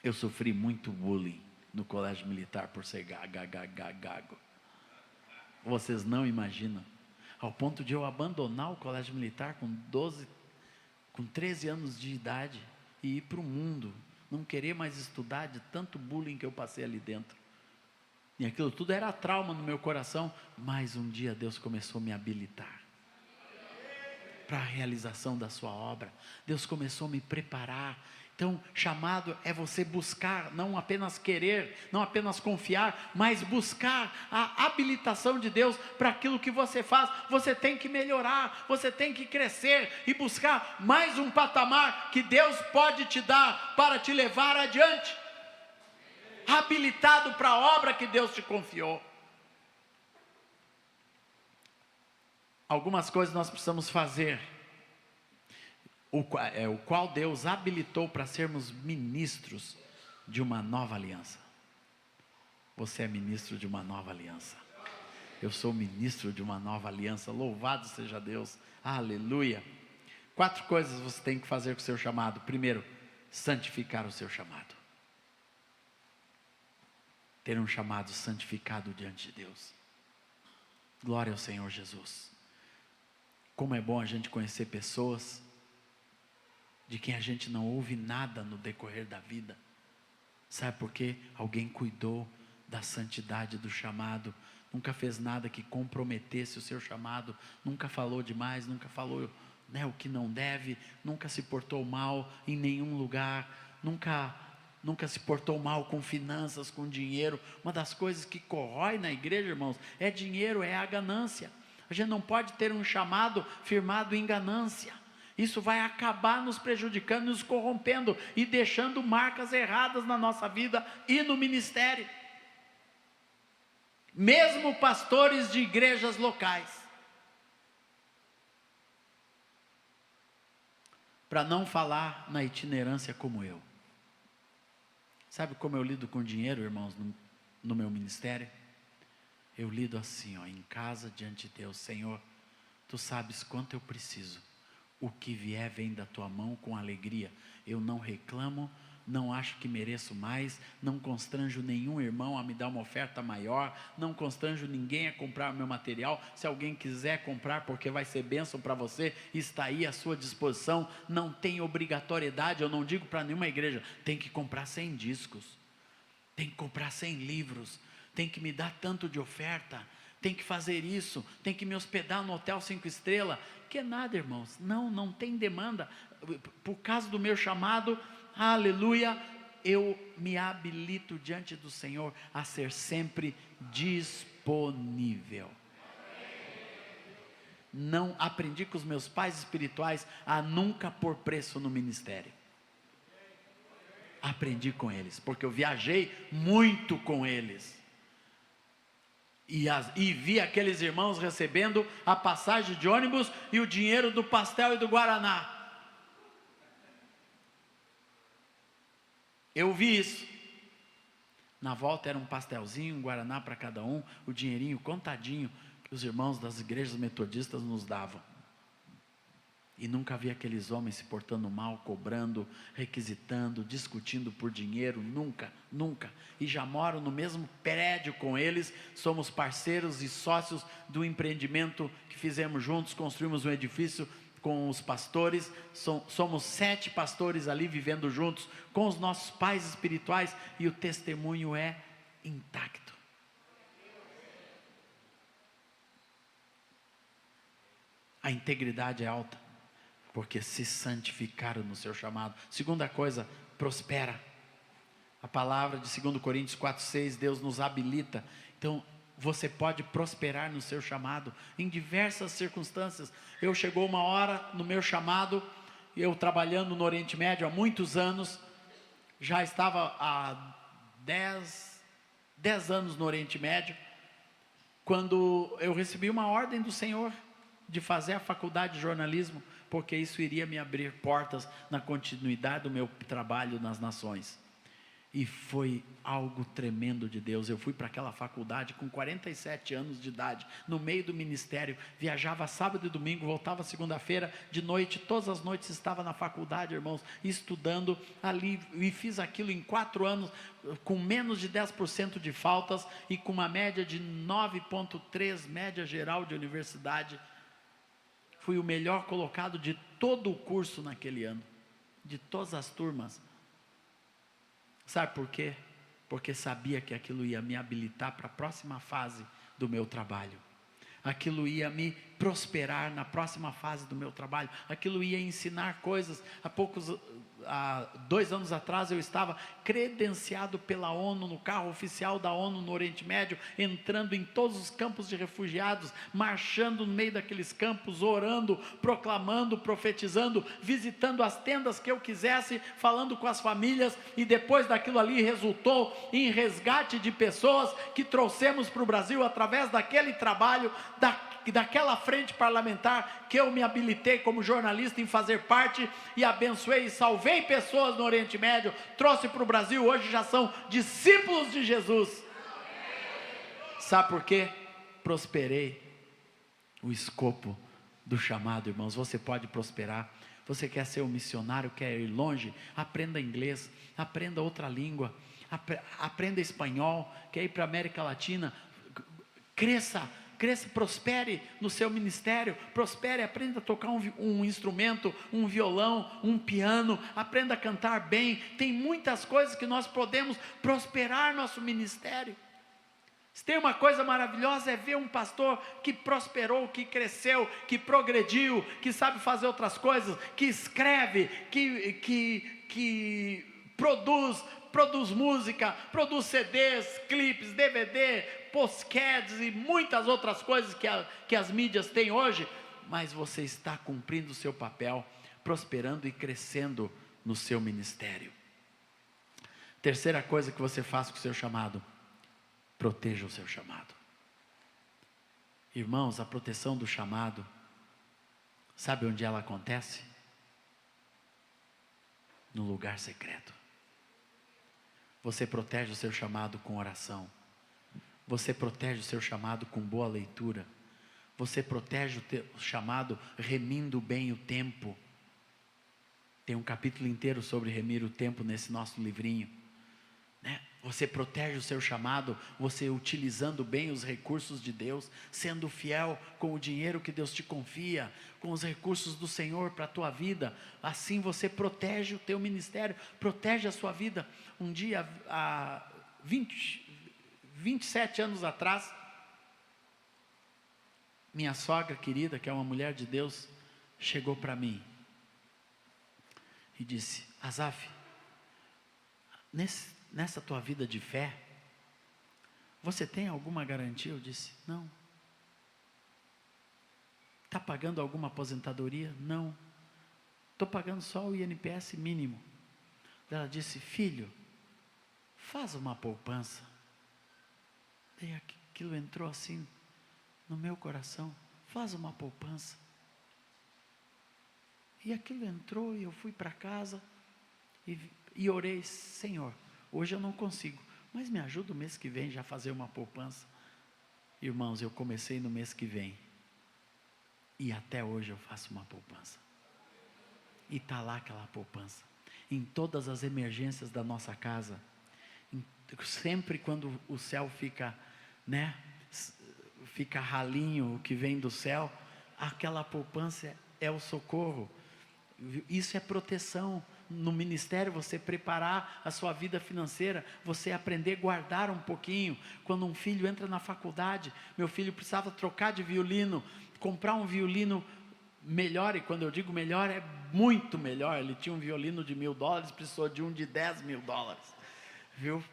[SPEAKER 1] Eu sofri muito bullying no colégio militar por ser gago. Vocês não imaginam. Ao ponto de eu abandonar o colégio militar com 13 anos de idade e ir para o mundo, não querer mais estudar de tanto bullying que eu passei ali dentro. E aquilo tudo era trauma no meu coração, mas um dia Deus começou a me habilitar para a realização da sua obra. Deus começou a me preparar. Então, chamado é você buscar, não apenas querer, não apenas confiar, mas buscar a habilitação de Deus para aquilo que você faz. Você tem que melhorar, você tem que crescer e buscar mais um patamar que Deus pode te dar para te levar adiante, habilitado para a obra que Deus te confiou. Algumas coisas nós precisamos fazer, o qual Deus habilitou para sermos ministros de uma nova aliança. Você é ministro de uma nova aliança. Eu sou ministro de uma nova aliança. Louvado seja Deus. Aleluia. 4 coisas você tem que fazer com o seu chamado. Primeiro, santificar o seu chamado. Ter um chamado santificado diante de Deus. Glória ao Senhor Jesus. Como é bom a gente conhecer pessoas de quem a gente não ouve nada no decorrer da vida. Sabe por quê? Alguém cuidou da santidade do chamado, nunca fez nada que comprometesse o seu chamado, nunca falou demais, nunca falou o que não deve, nunca se portou mal em nenhum lugar, nunca se portou mal com finanças, com dinheiro. Uma das coisas que corrói na igreja, irmãos, é dinheiro, é a ganância. A gente não pode ter um chamado firmado em ganância. Isso vai acabar nos prejudicando, nos corrompendo e deixando marcas erradas na nossa vida e no ministério. Mesmo pastores de igrejas locais, para não falar na itinerância como eu. Sabe como eu lido com dinheiro, irmãos, no meu ministério? Eu lido assim, em casa diante de Deus. Senhor, Tu sabes quanto eu preciso. O que vier vem da Tua mão com alegria. Eu não reclamo, não acho que mereço mais, não constranjo nenhum irmão a me dar uma oferta maior, não constranjo ninguém a comprar o meu material. Se alguém quiser comprar porque vai ser bênção para você, está aí à sua disposição. Não tem obrigatoriedade. Eu não digo para nenhuma igreja, tem que comprar 100 discos, tem que comprar 100 livros, tem que me dar tanto de oferta. tem que fazer isso, tem que me hospedar no hotel 5 estrelas. Que nada, irmãos, não tem demanda. Por causa do meu chamado, aleluia, eu me habilito diante do Senhor a ser sempre disponível. Não aprendi com os meus pais espirituais a nunca pôr preço no ministério. Aprendi com eles, porque eu viajei muito com eles. E vi aqueles irmãos recebendo a passagem de ônibus e o dinheiro do pastel e do guaraná. Eu vi isso. Na volta era um pastelzinho, um guaraná para cada um, o dinheirinho contadinho que os irmãos das igrejas metodistas nos davam. E nunca vi aqueles homens se portando mal, cobrando, requisitando, discutindo por dinheiro, nunca. E já moro no mesmo prédio com eles, somos parceiros e sócios do empreendimento que fizemos juntos, construímos um edifício com os pastores, somos 7 pastores ali vivendo juntos, com os nossos pais espirituais, e o testemunho é intacto. A integridade é alta, porque se santificaram no seu chamado. Segunda coisa, prospera. A palavra de 2 Coríntios 4,6, Deus nos habilita. Então, você pode prosperar no seu chamado, em diversas circunstâncias. Chegou uma hora no meu chamado, eu trabalhando no Oriente Médio há muitos anos, já estava há 10 anos no Oriente Médio, quando eu recebi uma ordem do Senhor, de fazer a faculdade de jornalismo, porque isso iria me abrir portas na continuidade do meu trabalho nas nações. E foi algo tremendo de Deus. Eu fui para aquela faculdade com 47 anos de idade, no meio do ministério, viajava sábado e domingo, voltava segunda-feira de noite, todas as noites estava na faculdade, irmãos, estudando ali, e fiz aquilo em 4 anos, com menos de 10% de faltas, e com uma média de 9,3, média geral de universidade. Fui o melhor colocado de todo o curso naquele ano, de todas as turmas. Sabe por quê? Porque sabia que aquilo ia me habilitar para a próxima fase do meu trabalho. Aquilo ia me prosperar na próxima fase do meu trabalho. Aquilo ia ensinar coisas. Há 2 anos atrás eu estava credenciado pela ONU, no carro oficial da ONU no Oriente Médio, entrando em todos os campos de refugiados, marchando no meio daqueles campos, orando, proclamando, profetizando, visitando as tendas que eu quisesse, falando com as famílias, e depois daquilo ali resultou em resgate de pessoas que trouxemos para o Brasil através daquele trabalho, daquela frente parlamentar que eu me habilitei como jornalista em fazer parte, e abençoei e salvei pessoas no Oriente Médio, trouxe para o Brasil, hoje já são discípulos de Jesus. Sabe por quê? Prosperei o escopo do chamado, irmãos. Você pode prosperar. Você quer ser um missionário, quer ir longe? Aprenda inglês, aprenda outra língua, aprenda espanhol, quer ir para a América Latina, cresça, prospere no seu ministério, prospere, aprenda a tocar um instrumento, um violão, um piano, aprenda a cantar bem. Tem muitas coisas que nós podemos prosperar nosso ministério. Se tem uma coisa maravilhosa, é ver um pastor que prosperou, que cresceu, que progrediu, que sabe fazer outras coisas, que escreve, que produz música, produz CDs, clipes, DVD, podcasts e muitas outras coisas que as mídias têm hoje. Mas você está cumprindo o seu papel, prosperando e crescendo no seu ministério. Terceira coisa que você faz com o seu chamado: proteja o seu chamado. Irmãos, a proteção do chamado, sabe onde ela acontece? No lugar secreto. Você protege o seu chamado com oração. Você protege o seu chamado com boa leitura. Você protege o chamado remindo bem o tempo. Tem um capítulo inteiro sobre remir o tempo nesse nosso livrinho, né? Você protege o seu chamado, você utilizando bem os recursos de Deus, sendo fiel com o dinheiro que Deus te confia, com os recursos do Senhor para a tua vida. Assim você protege o teu ministério, protege a sua vida. Um dia, há 27 anos atrás, minha sogra querida, que é uma mulher de Deus, chegou para mim e disse: Asaf, nessa tua vida de fé, você tem alguma garantia? Eu disse: não. Está pagando alguma aposentadoria? Não. Estou pagando só o INPS mínimo. Ela disse: filho, faz uma poupança. E aquilo entrou assim no meu coração: faz uma poupança. E aquilo entrou e eu fui para casa e orei: Senhor, hoje eu não consigo, mas me ajuda o mês que vem já a fazer uma poupança. Irmãos, eu comecei no mês que vem e até hoje eu faço uma poupança. E está lá aquela poupança, em todas as emergências da nossa casa. Sempre quando o céu fica, fica ralinho, o que vem do céu, aquela poupança é o socorro. Isso é proteção. No ministério, você preparar a sua vida financeira, você aprender a guardar um pouquinho. Quando um filho entra na faculdade, meu filho precisava trocar de violino, comprar um violino melhor, e quando eu digo melhor, é muito melhor. Ele tinha um violino de $1.000, precisou de um de $10.000, viu?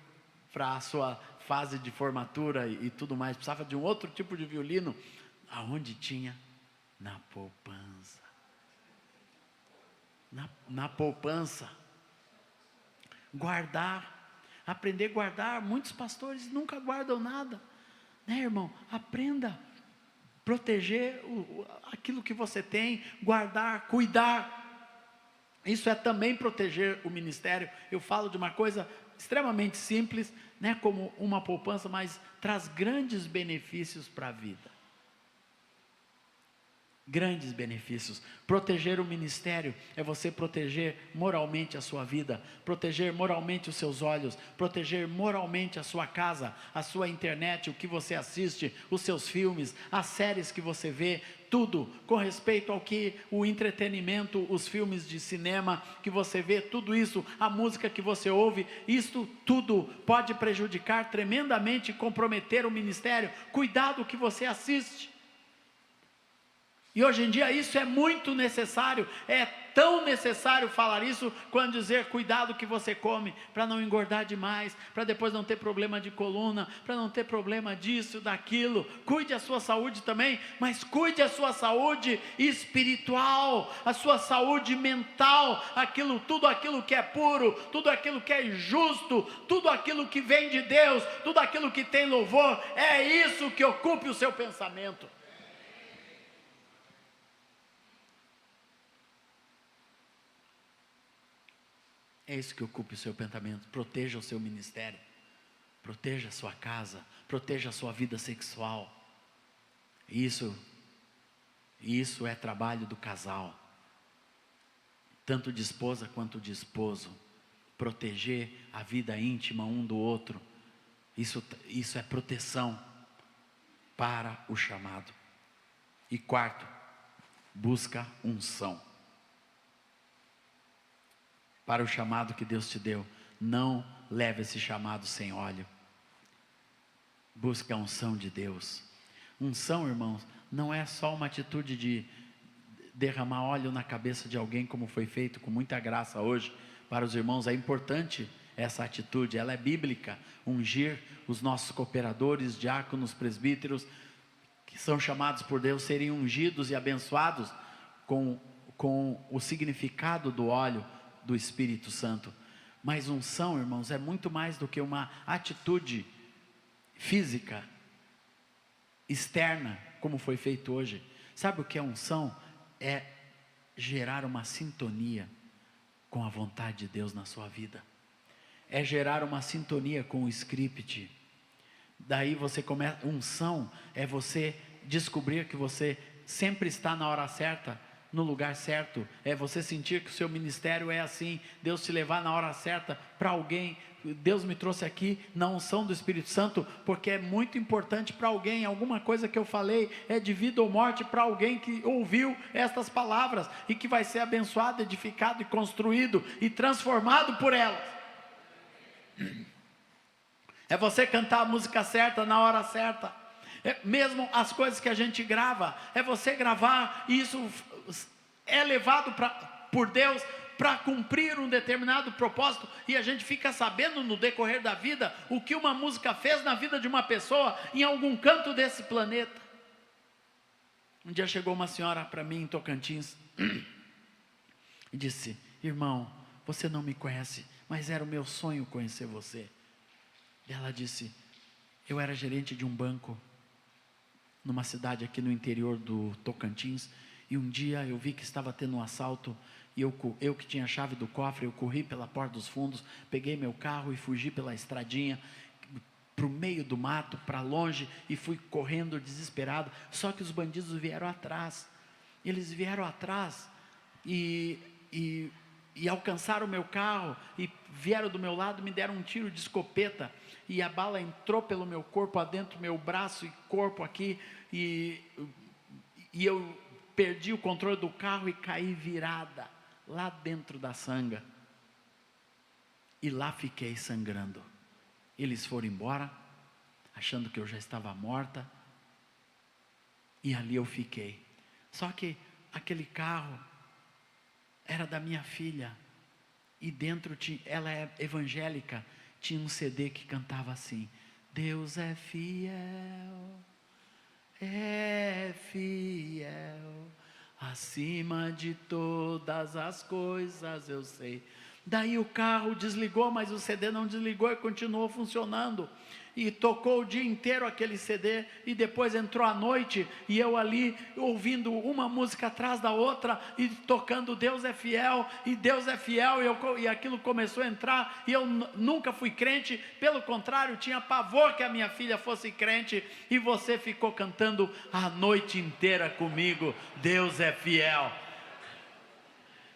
[SPEAKER 1] Para a sua fase de formatura e tudo mais, precisava de um outro tipo de violino. Aonde tinha? Na poupança. Na poupança. Guardar, aprender a guardar. Muitos pastores nunca guardam nada, irmão? Aprenda proteger aquilo que você tem, guardar, cuidar. Isso é também proteger o ministério. Eu falo de uma coisa extremamente simples, como uma poupança, mas traz grandes benefícios para a vida. Grandes benefícios. Proteger o ministério é você proteger moralmente a sua vida, proteger moralmente os seus olhos, proteger moralmente a sua casa, a sua internet, o que você assiste, os seus filmes, as séries que você vê, tudo com respeito ao que o entretenimento, os filmes de cinema que você vê, tudo isso, a música que você ouve, isto tudo pode prejudicar tremendamente e comprometer o ministério. Cuidado que você assiste. E hoje em dia isso é muito necessário, é tão necessário falar isso, quando dizer cuidado que você come, para não engordar demais, para depois não ter problema de coluna, para não ter problema disso, daquilo. Cuide a sua saúde também, mas cuide a sua saúde espiritual, a sua saúde mental, tudo aquilo que é puro, tudo aquilo que é justo, tudo aquilo que vem de Deus, tudo aquilo que tem louvor, é isso que ocupe o seu pensamento. É isso que ocupe o seu pensamento. Proteja o seu ministério, proteja a sua casa, proteja a sua vida sexual. Isso é trabalho do casal, tanto de esposa quanto de esposo. Proteger a vida íntima um do outro, isso é proteção para o chamado. E quarto, busca unção para o chamado que Deus te deu. Não leve esse chamado sem óleo. Busca a unção de Deus. Unção, irmãos, não é só uma atitude de derramar óleo na cabeça de alguém, como foi feito com muita graça hoje para os irmãos. É importante essa atitude, ela é bíblica. Ungir os nossos cooperadores, diáconos, presbíteros, que são chamados por Deus, serem ungidos e abençoados com o significado do óleo do Espírito Santo. Mas unção, irmãos, é muito mais do que uma atitude física, externa, como foi feito hoje. Sabe o que é unção? É gerar uma sintonia com a vontade de Deus na sua vida. É gerar uma sintonia com o script. Daí você começa, unção é você descobrir que você sempre está na hora certa, no lugar certo. É você sentir que o seu ministério é assim, Deus te levar na hora certa para alguém. Deus me trouxe aqui na unção do Espírito Santo, porque é muito importante para alguém. Alguma coisa que eu falei é de vida ou morte para alguém que ouviu estas palavras e que vai ser abençoado, edificado e construído e transformado por elas. É você cantar a música certa na hora certa. mesmo as coisas que a gente grava, é você gravar, e isso é levado por Deus para cumprir um determinado propósito, e a gente fica sabendo no decorrer da vida o que uma música fez na vida de uma pessoa em algum canto desse planeta. Um dia chegou uma senhora para mim em Tocantins e disse: irmão, você não me conhece, mas era o meu sonho conhecer você. E ela disse: eu era gerente de um banco numa cidade aqui no interior do Tocantins, e um dia eu vi que estava tendo um assalto, e eu que tinha a chave do cofre, eu corri pela porta dos fundos, peguei meu carro e fugi pela estradinha, para o meio do mato, para longe, e fui correndo desesperado. Só que os bandidos vieram atrás, eles vieram atrás, e alcançaram o meu carro, e vieram do meu lado, me deram um tiro de escopeta, e a bala entrou pelo meu corpo adentro, meu braço e corpo aqui, e eu perdi o controle do carro e caí virada, lá dentro da sanga, e lá fiquei sangrando. Eles foram embora, achando que eu já estava morta, e ali eu fiquei. Só que aquele carro era da minha filha, e dentro ela é evangélica, tinha um CD que cantava assim: Deus é fiel, acima de todas as coisas eu sei. Daí o carro desligou, mas o CD não desligou e continuou funcionando, e tocou o dia inteiro aquele CD, e depois entrou a noite, e eu ali ouvindo uma música atrás da outra, e tocando Deus é fiel, e Deus é fiel, e aquilo começou a entrar, e eu nunca fui crente, pelo contrário, tinha pavor que a minha filha fosse crente, e você ficou cantando a noite inteira comigo, Deus é fiel.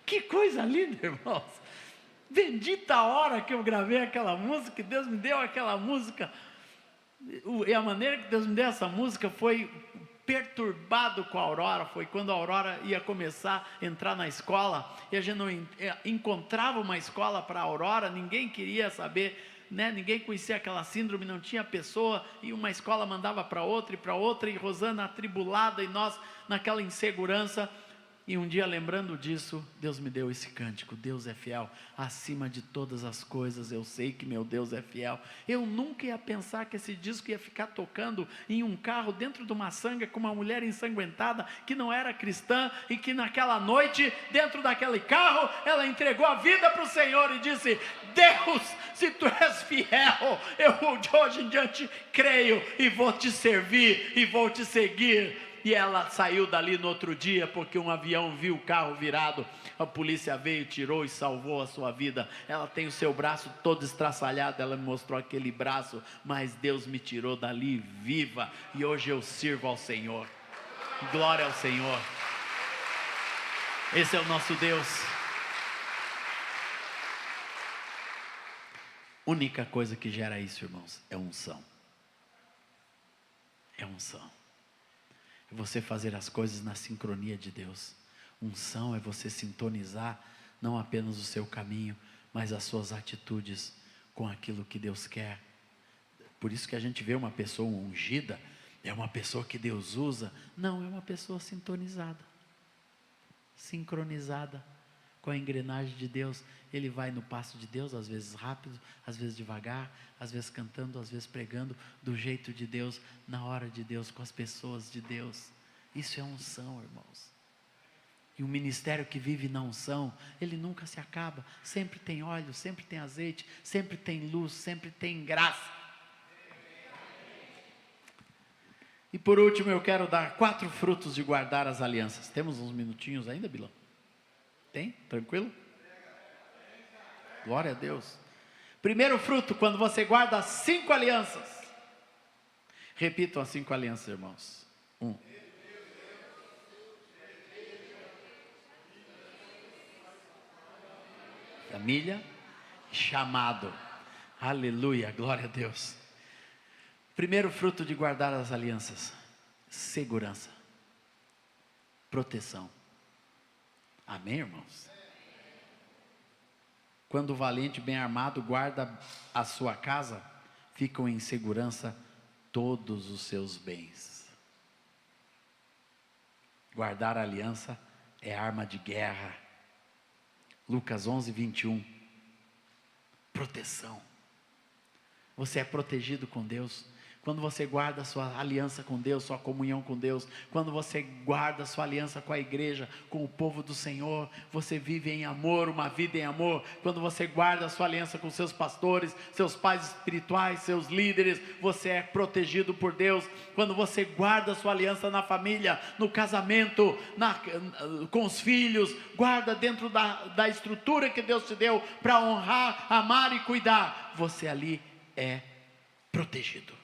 [SPEAKER 1] Que coisa linda, irmãos. Bendita a hora que eu gravei aquela música, que Deus me deu aquela música, e a maneira que Deus me deu essa música foi perturbado com a Aurora. Foi quando a Aurora ia começar a entrar na escola, e a gente não encontrava uma escola para a Aurora, ninguém queria saber, né? Ninguém conhecia aquela síndrome, não tinha pessoa, e uma escola mandava para outra, e Rosana atribulada, e nós naquela insegurança. E um dia, lembrando disso, Deus me deu esse cântico: Deus é fiel, acima de todas as coisas eu sei que meu Deus é fiel. Eu nunca ia pensar que esse disco ia ficar tocando em um carro, dentro de uma sanga, com uma mulher ensanguentada, que não era cristã, e que naquela noite, dentro daquele carro, ela entregou a vida para o Senhor, e disse: Deus, se Tu és fiel, eu de hoje em diante creio, e vou Te servir, e vou Te seguir. E ela saiu dali no outro dia, porque um avião viu o carro virado, a polícia veio, tirou e salvou a sua vida. Ela tem o seu braço todo estraçalhado, ela me mostrou aquele braço, mas Deus me tirou dali viva, e hoje eu sirvo ao Senhor. Glória ao Senhor. Esse é o nosso Deus. Única coisa que gera isso, irmãos, é unção. É unção. É você fazer as coisas na sincronia de Deus. Unção é você sintonizar não apenas o seu caminho, mas as suas atitudes com aquilo que Deus quer. Por isso que a gente vê uma pessoa ungida, é uma pessoa que Deus usa. Não, é uma pessoa sintonizada, sincronizada com a engrenagem de Deus. Ele vai no passo de Deus, às vezes rápido, às vezes devagar, às vezes cantando, às vezes pregando, do jeito de Deus, na hora de Deus, com as pessoas de Deus. Isso é unção, irmãos. E um ministério que vive na unção, ele nunca se acaba. Sempre tem óleo, sempre tem azeite, sempre tem luz, sempre tem graça. E por último, eu quero dar 4 frutos de guardar as alianças. Temos uns minutinhos ainda, Bilão? Tem? Tranquilo? Glória a Deus. Primeiro fruto, quando você guarda as 5 alianças. Repitam as 5 alianças, irmãos. 1. Família, chamado. Aleluia, glória a Deus. Primeiro fruto de guardar as alianças: segurança, proteção. Amém, irmãos? Quando o valente bem armado guarda a sua casa, ficam em segurança todos os seus bens. Guardar a aliança é arma de guerra. Lucas 11, 21. Proteção. Você é protegido com Deus. Quando você guarda a sua aliança com Deus, sua comunhão com Deus, quando você guarda a sua aliança com a igreja, com o povo do Senhor, você vive em amor, uma vida em amor. Quando você guarda a sua aliança com seus pastores, seus pais espirituais, seus líderes, você é protegido por Deus. Quando você guarda a sua aliança na família, no casamento, com os filhos, guarda dentro da estrutura que Deus te deu para honrar, amar e cuidar, você ali é protegido.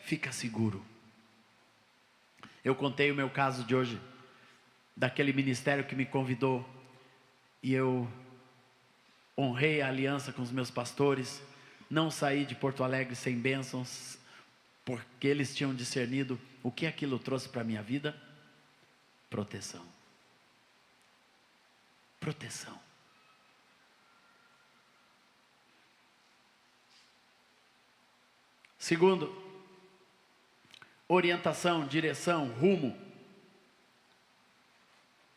[SPEAKER 1] Fica seguro. Eu contei o meu caso de hoje, daquele ministério que me convidou, e eu honrei a aliança com os meus pastores, não saí de Porto Alegre sem bênçãos, porque eles tinham discernido o que aquilo trouxe para a minha vida. Proteção. Proteção. Segundo, orientação, direção, rumo.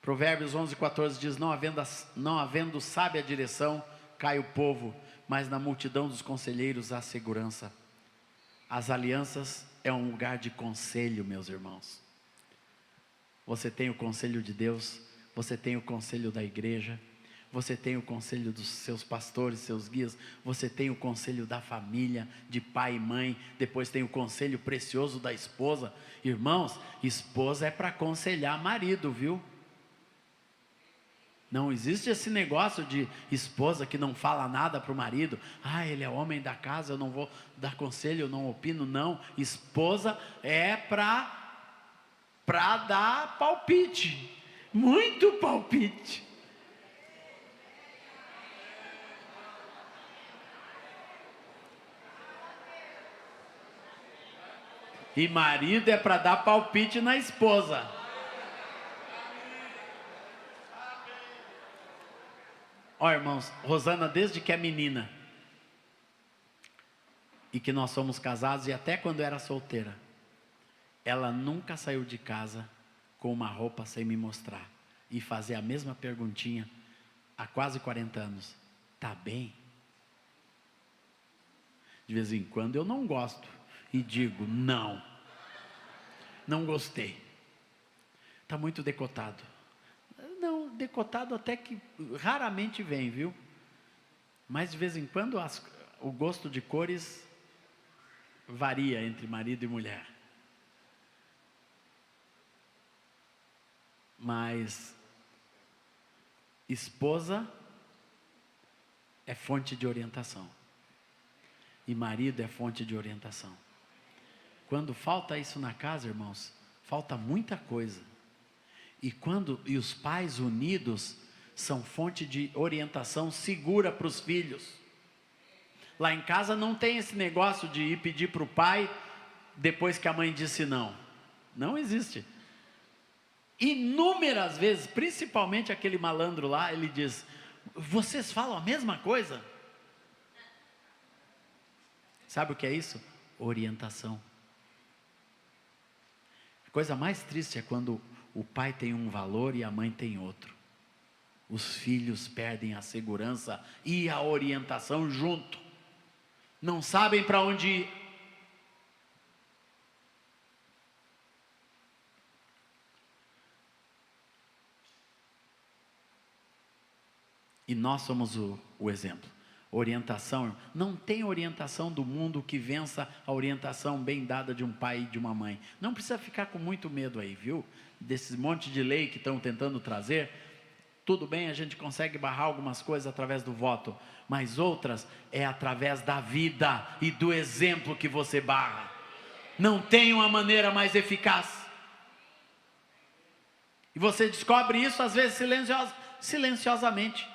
[SPEAKER 1] Provérbios 11:14 diz: não havendo sábia direção, cai o povo, mas na multidão dos conselheiros há segurança. As alianças é um lugar de conselho, meus irmãos. Você tem o conselho de Deus, você tem o conselho da igreja, você tem o conselho dos seus pastores, seus guias, você tem o conselho da família, de pai e mãe, depois tem o conselho precioso da esposa. Irmãos, esposa é para aconselhar marido, viu? Não existe esse negócio de esposa que não fala nada para o marido. Ele é homem da casa, eu não vou dar conselho, eu não opino. Não, esposa é para dar palpite, muito palpite. E marido é para dar palpite na esposa. Ó, irmãos, Rosana, desde que é menina, e que nós somos casados, e até quando era solteira, ela nunca saiu de casa com uma roupa sem me mostrar, e fazer a mesma perguntinha há quase 40 anos: tá bem? De vez em quando eu não gosto, e digo: não gostei, está muito decotado. Não, decotado até que raramente vem, viu? Mas de vez em quando o gosto de cores varia entre marido e mulher. Mas esposa é fonte de orientação, e marido é fonte de orientação. Quando falta isso na casa, irmãos, falta muita coisa. E os pais unidos são fonte de orientação segura para os filhos. Lá em casa não tem esse negócio de ir pedir para o pai depois que a mãe disse não. Não existe. Inúmeras vezes, principalmente aquele malandro lá, ele diz: vocês falam a mesma coisa? Sabe o que é isso? Orientação. A coisa mais triste é quando o pai tem um valor e a mãe tem outro. Os filhos perdem a segurança e a orientação junto. Não sabem para onde ir. E nós somos o exemplo. Orientação, não tem orientação do mundo que vença a orientação bem dada de um pai e de uma mãe. Não precisa ficar com muito medo aí, viu? Desse monte de lei que estão tentando trazer. Tudo bem, a gente consegue barrar algumas coisas através do voto, mas outras é através da vida e do exemplo que você barra. Não tem uma maneira mais eficaz. E você descobre isso às vezes silenciosamente.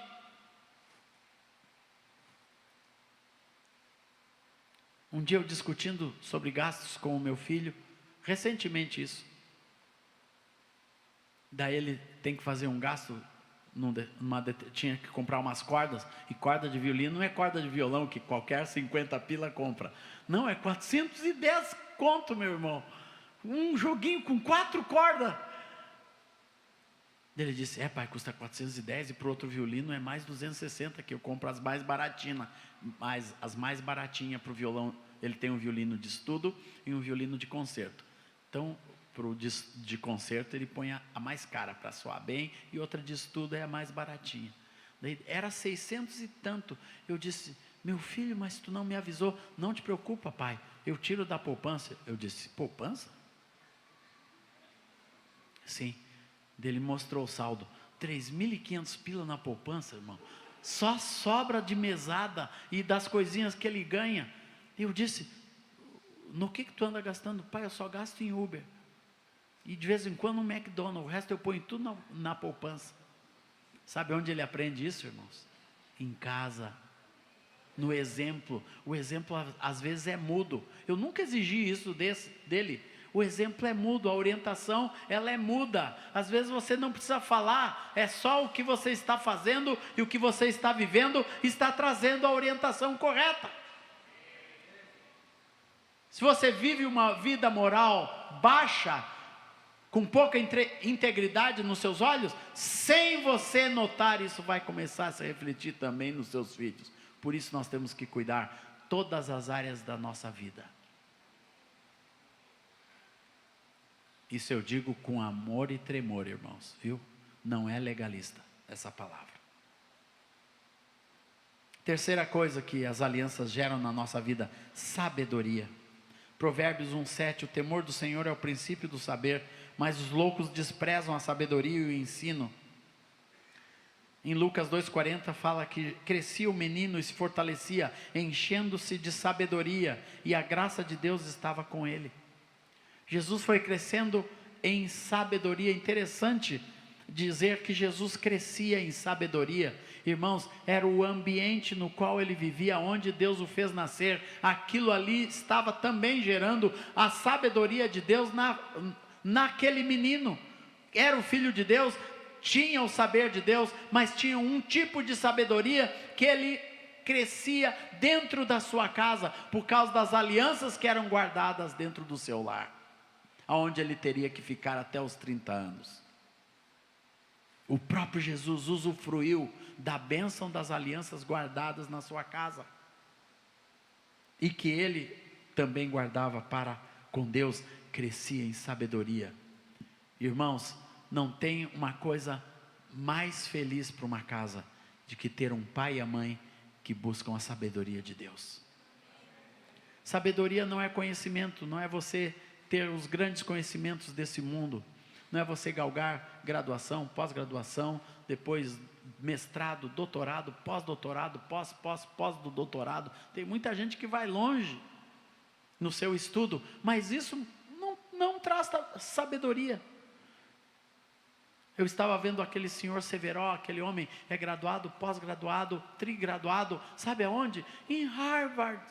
[SPEAKER 1] Um dia eu discutindo sobre gastos com o meu filho, recentemente isso. Daí ele tem que fazer um gasto tinha que comprar umas cordas, e corda de violino não é corda de violão que qualquer 50 pila compra, não, é 410 conto, meu irmão, um joguinho com 4 cordas. Ele disse, pai, custa 410, e para o outro violino é mais 260, que eu compro as mais baratinhas, mas as mais baratinhas para o violão, ele tem um violino de estudo e um violino de concerto, então para o de concerto ele põe a mais cara para soar bem, e outra de estudo é a mais baratinha. Daí era 600 e tanto. Eu disse, meu filho, mas tu não me avisou. Não te preocupa, pai, eu tiro da poupança. Eu disse, poupança? Sim. Ele mostrou o saldo, 3.500 pila na poupança, irmão, só sobra de mesada e das coisinhas que ele ganha. Eu disse, no que tu anda gastando? Pai, eu só gasto em Uber, e de vez em quando no McDonald's, o resto eu ponho tudo na poupança. Sabe onde ele aprende isso, irmãos? Em casa, no exemplo. O exemplo às vezes é mudo. Eu nunca exigi isso dele. O exemplo é mudo, a orientação ela é muda. Às vezes você não precisa falar, é só o que você está fazendo e o que você está vivendo está trazendo a orientação correta. Se você vive uma vida moral baixa, com pouca integridade nos seus olhos, sem você notar, isso vai começar a se refletir também nos seus filhos. Por isso nós temos que cuidar todas as áreas da nossa vida. Isso eu digo com amor e tremor, irmãos, viu? Não é legalista essa palavra. Terceira coisa que as alianças geram na nossa vida, sabedoria. Provérbios 1:7, o temor do Senhor é o princípio do saber, mas os loucos desprezam a sabedoria e o ensino. Em Lucas 2:40 fala que crescia o menino e se fortalecia, enchendo-se de sabedoria, e a graça de Deus estava com ele. Jesus foi crescendo em sabedoria. Interessante dizer que Jesus crescia em sabedoria. Irmãos, era o ambiente no qual ele vivia, onde Deus o fez nascer. Aquilo ali estava também gerando a sabedoria de Deus naquele menino. Era o filho de Deus, tinha o saber de Deus, mas tinha um tipo de sabedoria que ele crescia dentro da sua casa, por causa das alianças que eram guardadas dentro do seu lar, aonde ele teria que ficar até os 30 anos. O próprio Jesus usufruiu da bênção das alianças guardadas na sua casa, e que ele também guardava para com Deus, crescia em sabedoria. Irmãos, não tem uma coisa mais feliz para uma casa de que ter um pai e a mãe que buscam a sabedoria de Deus. Sabedoria não é conhecimento, não é você ter os grandes conhecimentos desse mundo, não é você galgar graduação, pós-graduação, depois mestrado, doutorado, pós-doutorado, pós do doutorado. Tem muita gente que vai longe no seu estudo, mas isso não traz sabedoria. Eu estava vendo aquele senhor Severo, aquele homem é graduado, pós-graduado, trigraduado, sabe aonde? Em Harvard.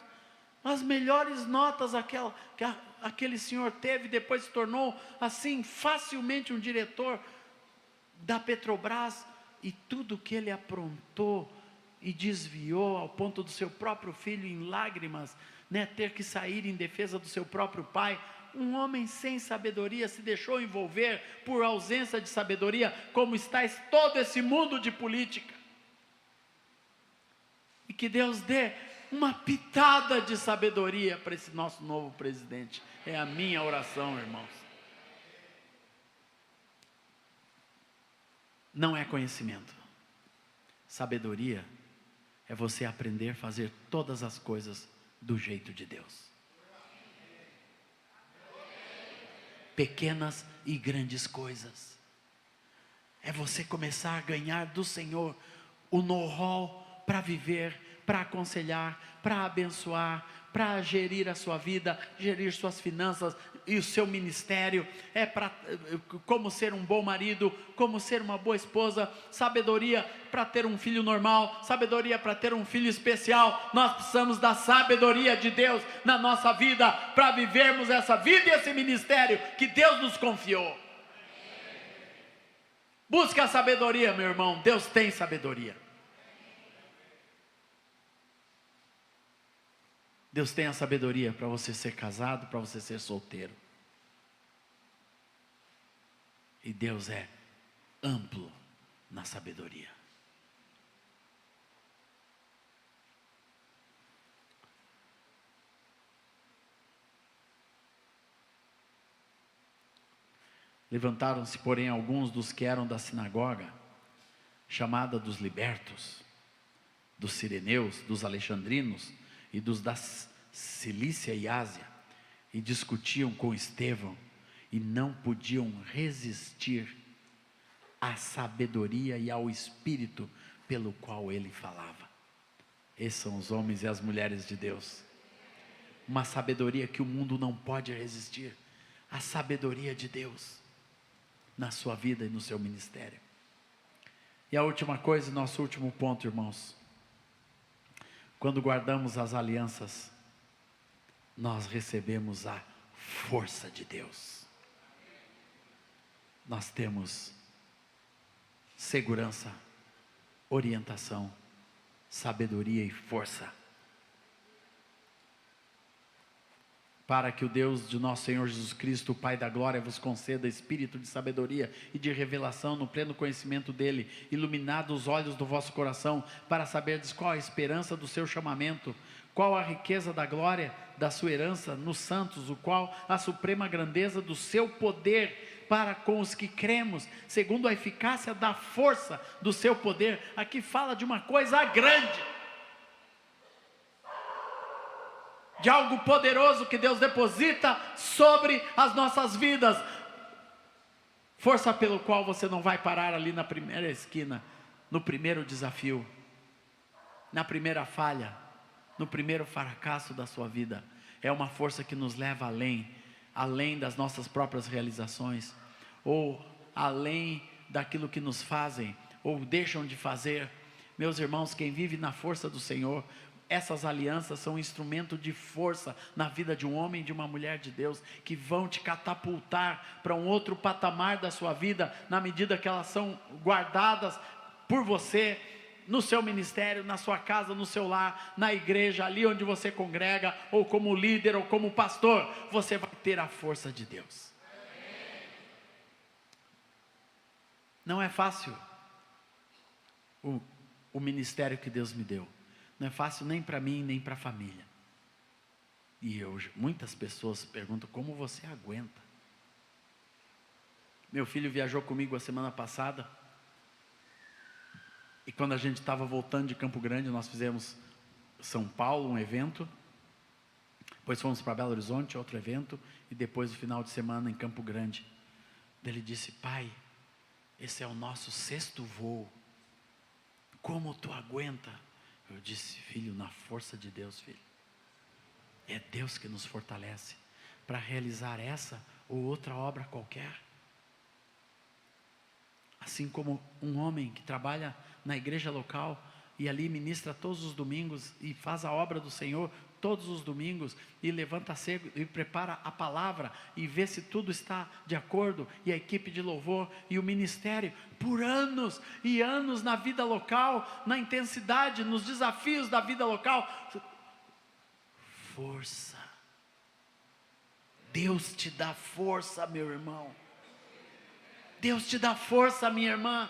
[SPEAKER 1] As melhores notas que aquele senhor teve, depois se tornou assim facilmente um diretor da Petrobras, e tudo que ele aprontou e desviou ao ponto do seu próprio filho em lágrimas, ter que sair em defesa do seu próprio pai. Um homem sem sabedoria se deixou envolver por ausência de sabedoria, como está todo esse mundo de política. E que Deus dê uma pitada de sabedoria para esse nosso novo presidente. É a minha oração, irmãos. Não é conhecimento. Sabedoria é você aprender a fazer todas as coisas do jeito de Deus. Pequenas e grandes coisas. É você começar a ganhar do Senhor o know-how para viver, para aconselhar, para abençoar, para gerir a sua vida, gerir suas finanças e o seu ministério. É para como ser um bom marido, como ser uma boa esposa, sabedoria para ter um filho normal, sabedoria para ter um filho especial. Nós precisamos da sabedoria de Deus na nossa vida, para vivermos essa vida e esse ministério que Deus nos confiou. Busca a sabedoria, meu irmão. Deus tem sabedoria. Deus tem a sabedoria para você ser casado, para você ser solteiro. E Deus é amplo na sabedoria. Levantaram-se, porém, alguns dos que eram da sinagoga, chamada dos libertos, dos sireneus, dos alexandrinos e dos da Cilícia e Ásia, e discutiam com Estevão, e não podiam resistir à sabedoria e ao espírito pelo qual ele falava. Esses são os homens e as mulheres de Deus. Uma sabedoria que o mundo não pode resistir. A sabedoria de Deus na sua vida e no seu ministério. E a última coisa, nosso último ponto, irmãos. Quando guardamos as alianças, nós recebemos a força de Deus. Nós temos segurança, orientação, sabedoria e força. Para que o Deus de nosso Senhor Jesus Cristo, o Pai da glória, vos conceda espírito de sabedoria e de revelação no pleno conhecimento dele, iluminado os olhos do vosso coração, para saberdes qual a esperança do seu chamamento, qual a riqueza da glória da sua herança nos santos, o qual a suprema grandeza do seu poder para com os que cremos, segundo a eficácia da força do seu poder. Aqui fala de uma coisa grande, de algo poderoso que Deus deposita sobre as nossas vidas. Força pelo qual você não vai parar ali na primeira esquina, no primeiro desafio, na primeira falha, no primeiro fracasso da sua vida. É uma força que nos leva além das nossas próprias realizações, ou além daquilo que nos fazem, ou deixam de fazer. Meus irmãos, quem vive na força do Senhor, essas alianças são um instrumento de força na vida de um homem e de uma mulher de Deus, que vão te catapultar para um outro patamar da sua vida, na medida que elas são guardadas por você, no seu ministério, na sua casa, no seu lar, na igreja, ali onde você congrega, ou como líder, ou como pastor, você vai ter a força de Deus. Não é fácil o ministério que Deus me deu. Não é fácil nem para mim, nem para a família. E muitas pessoas perguntam, como você aguenta? Meu filho viajou comigo a semana passada, e quando a gente estava voltando de Campo Grande, nós fizemos São Paulo, um evento, depois fomos para Belo Horizonte, outro evento, e depois o final de semana em Campo Grande. Ele disse, pai, esse é o nosso 6º voo, como tu aguenta? Eu disse, filho, na força de Deus, filho. É Deus que nos fortalece para realizar essa ou outra obra qualquer. Assim como um homem que trabalha na igreja local e ali ministra todos os domingos e faz a obra do Senhor todos os domingos e levanta cedo e prepara a palavra e vê se tudo está de acordo, e a equipe de louvor e o ministério por anos e anos na vida local, na intensidade, nos desafios da vida local. Força. Deus te dá força, meu irmão. Deus te dá força, minha irmã.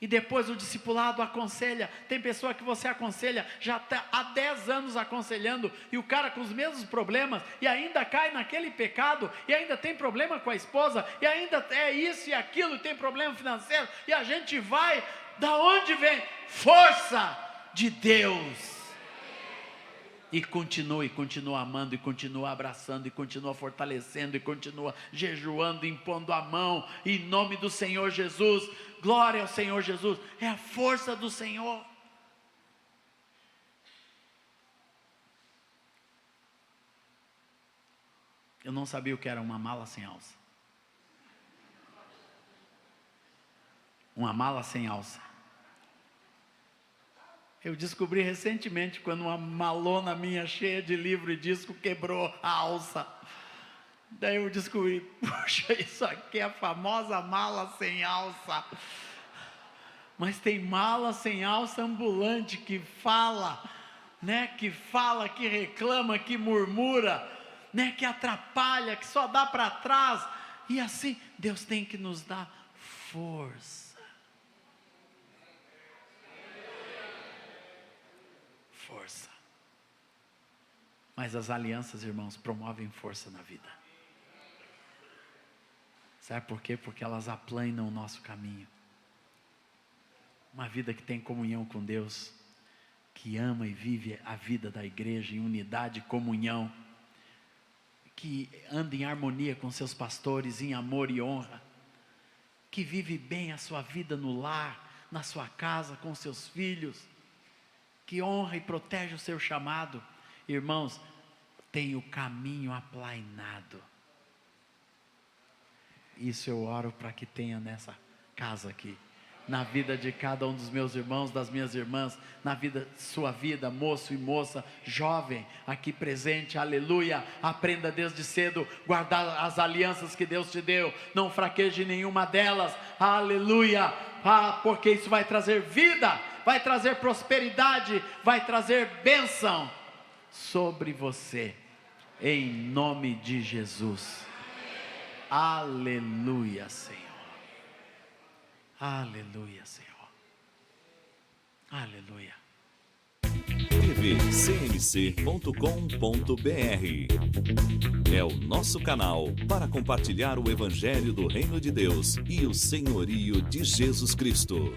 [SPEAKER 1] E depois o discipulado aconselha. Tem pessoa que você aconselha, já está há 10 anos aconselhando, e o cara com os mesmos problemas, e ainda cai naquele pecado, e ainda tem problema com a esposa, e ainda é isso e aquilo, e tem problema financeiro, e a gente vai, da onde vem? Força de Deus. E continua amando, e continua abraçando, e continua fortalecendo, e continua jejuando, impondo a mão, em nome do Senhor Jesus. Glória ao Senhor Jesus. É a força do Senhor. Eu não sabia o que era uma mala sem alça. Uma mala sem alça. Eu descobri recentemente, quando uma malona minha cheia de livro e disco quebrou a alça. Daí eu descobri, puxa, isso aqui é a famosa mala sem alça. Mas tem mala sem alça ambulante que fala, né? Que fala, que reclama, que murmura, né? Que atrapalha, que só dá para trás. E assim, Deus tem que nos dar força. Força. Mas as alianças, irmãos, promovem força na vida. Sabe por quê? Porque elas aplanam o nosso caminho. Uma vida que tem comunhão com Deus, que ama e vive a vida da igreja em unidade e comunhão, que anda em harmonia com seus pastores, em amor e honra, que vive bem a sua vida no lar, na sua casa, com seus filhos, que honra e protege o seu chamado. Irmãos, tem o caminho aplainado. Isso eu oro para que tenha nessa casa aqui, na vida de cada um dos meus irmãos, das minhas irmãs, na vida, sua vida, moço e moça, jovem, aqui presente, aleluia. Aprenda desde cedo, guardar as alianças que Deus te deu, não fraqueje nenhuma delas, aleluia, porque isso vai trazer vida, vai trazer prosperidade, vai trazer bênção sobre você, em nome de Jesus. Aleluia, Senhor. Aleluia, Senhor. Aleluia. tvcmc.com.br é o nosso canal para compartilhar o Evangelho do Reino de Deus e o senhorio de Jesus Cristo.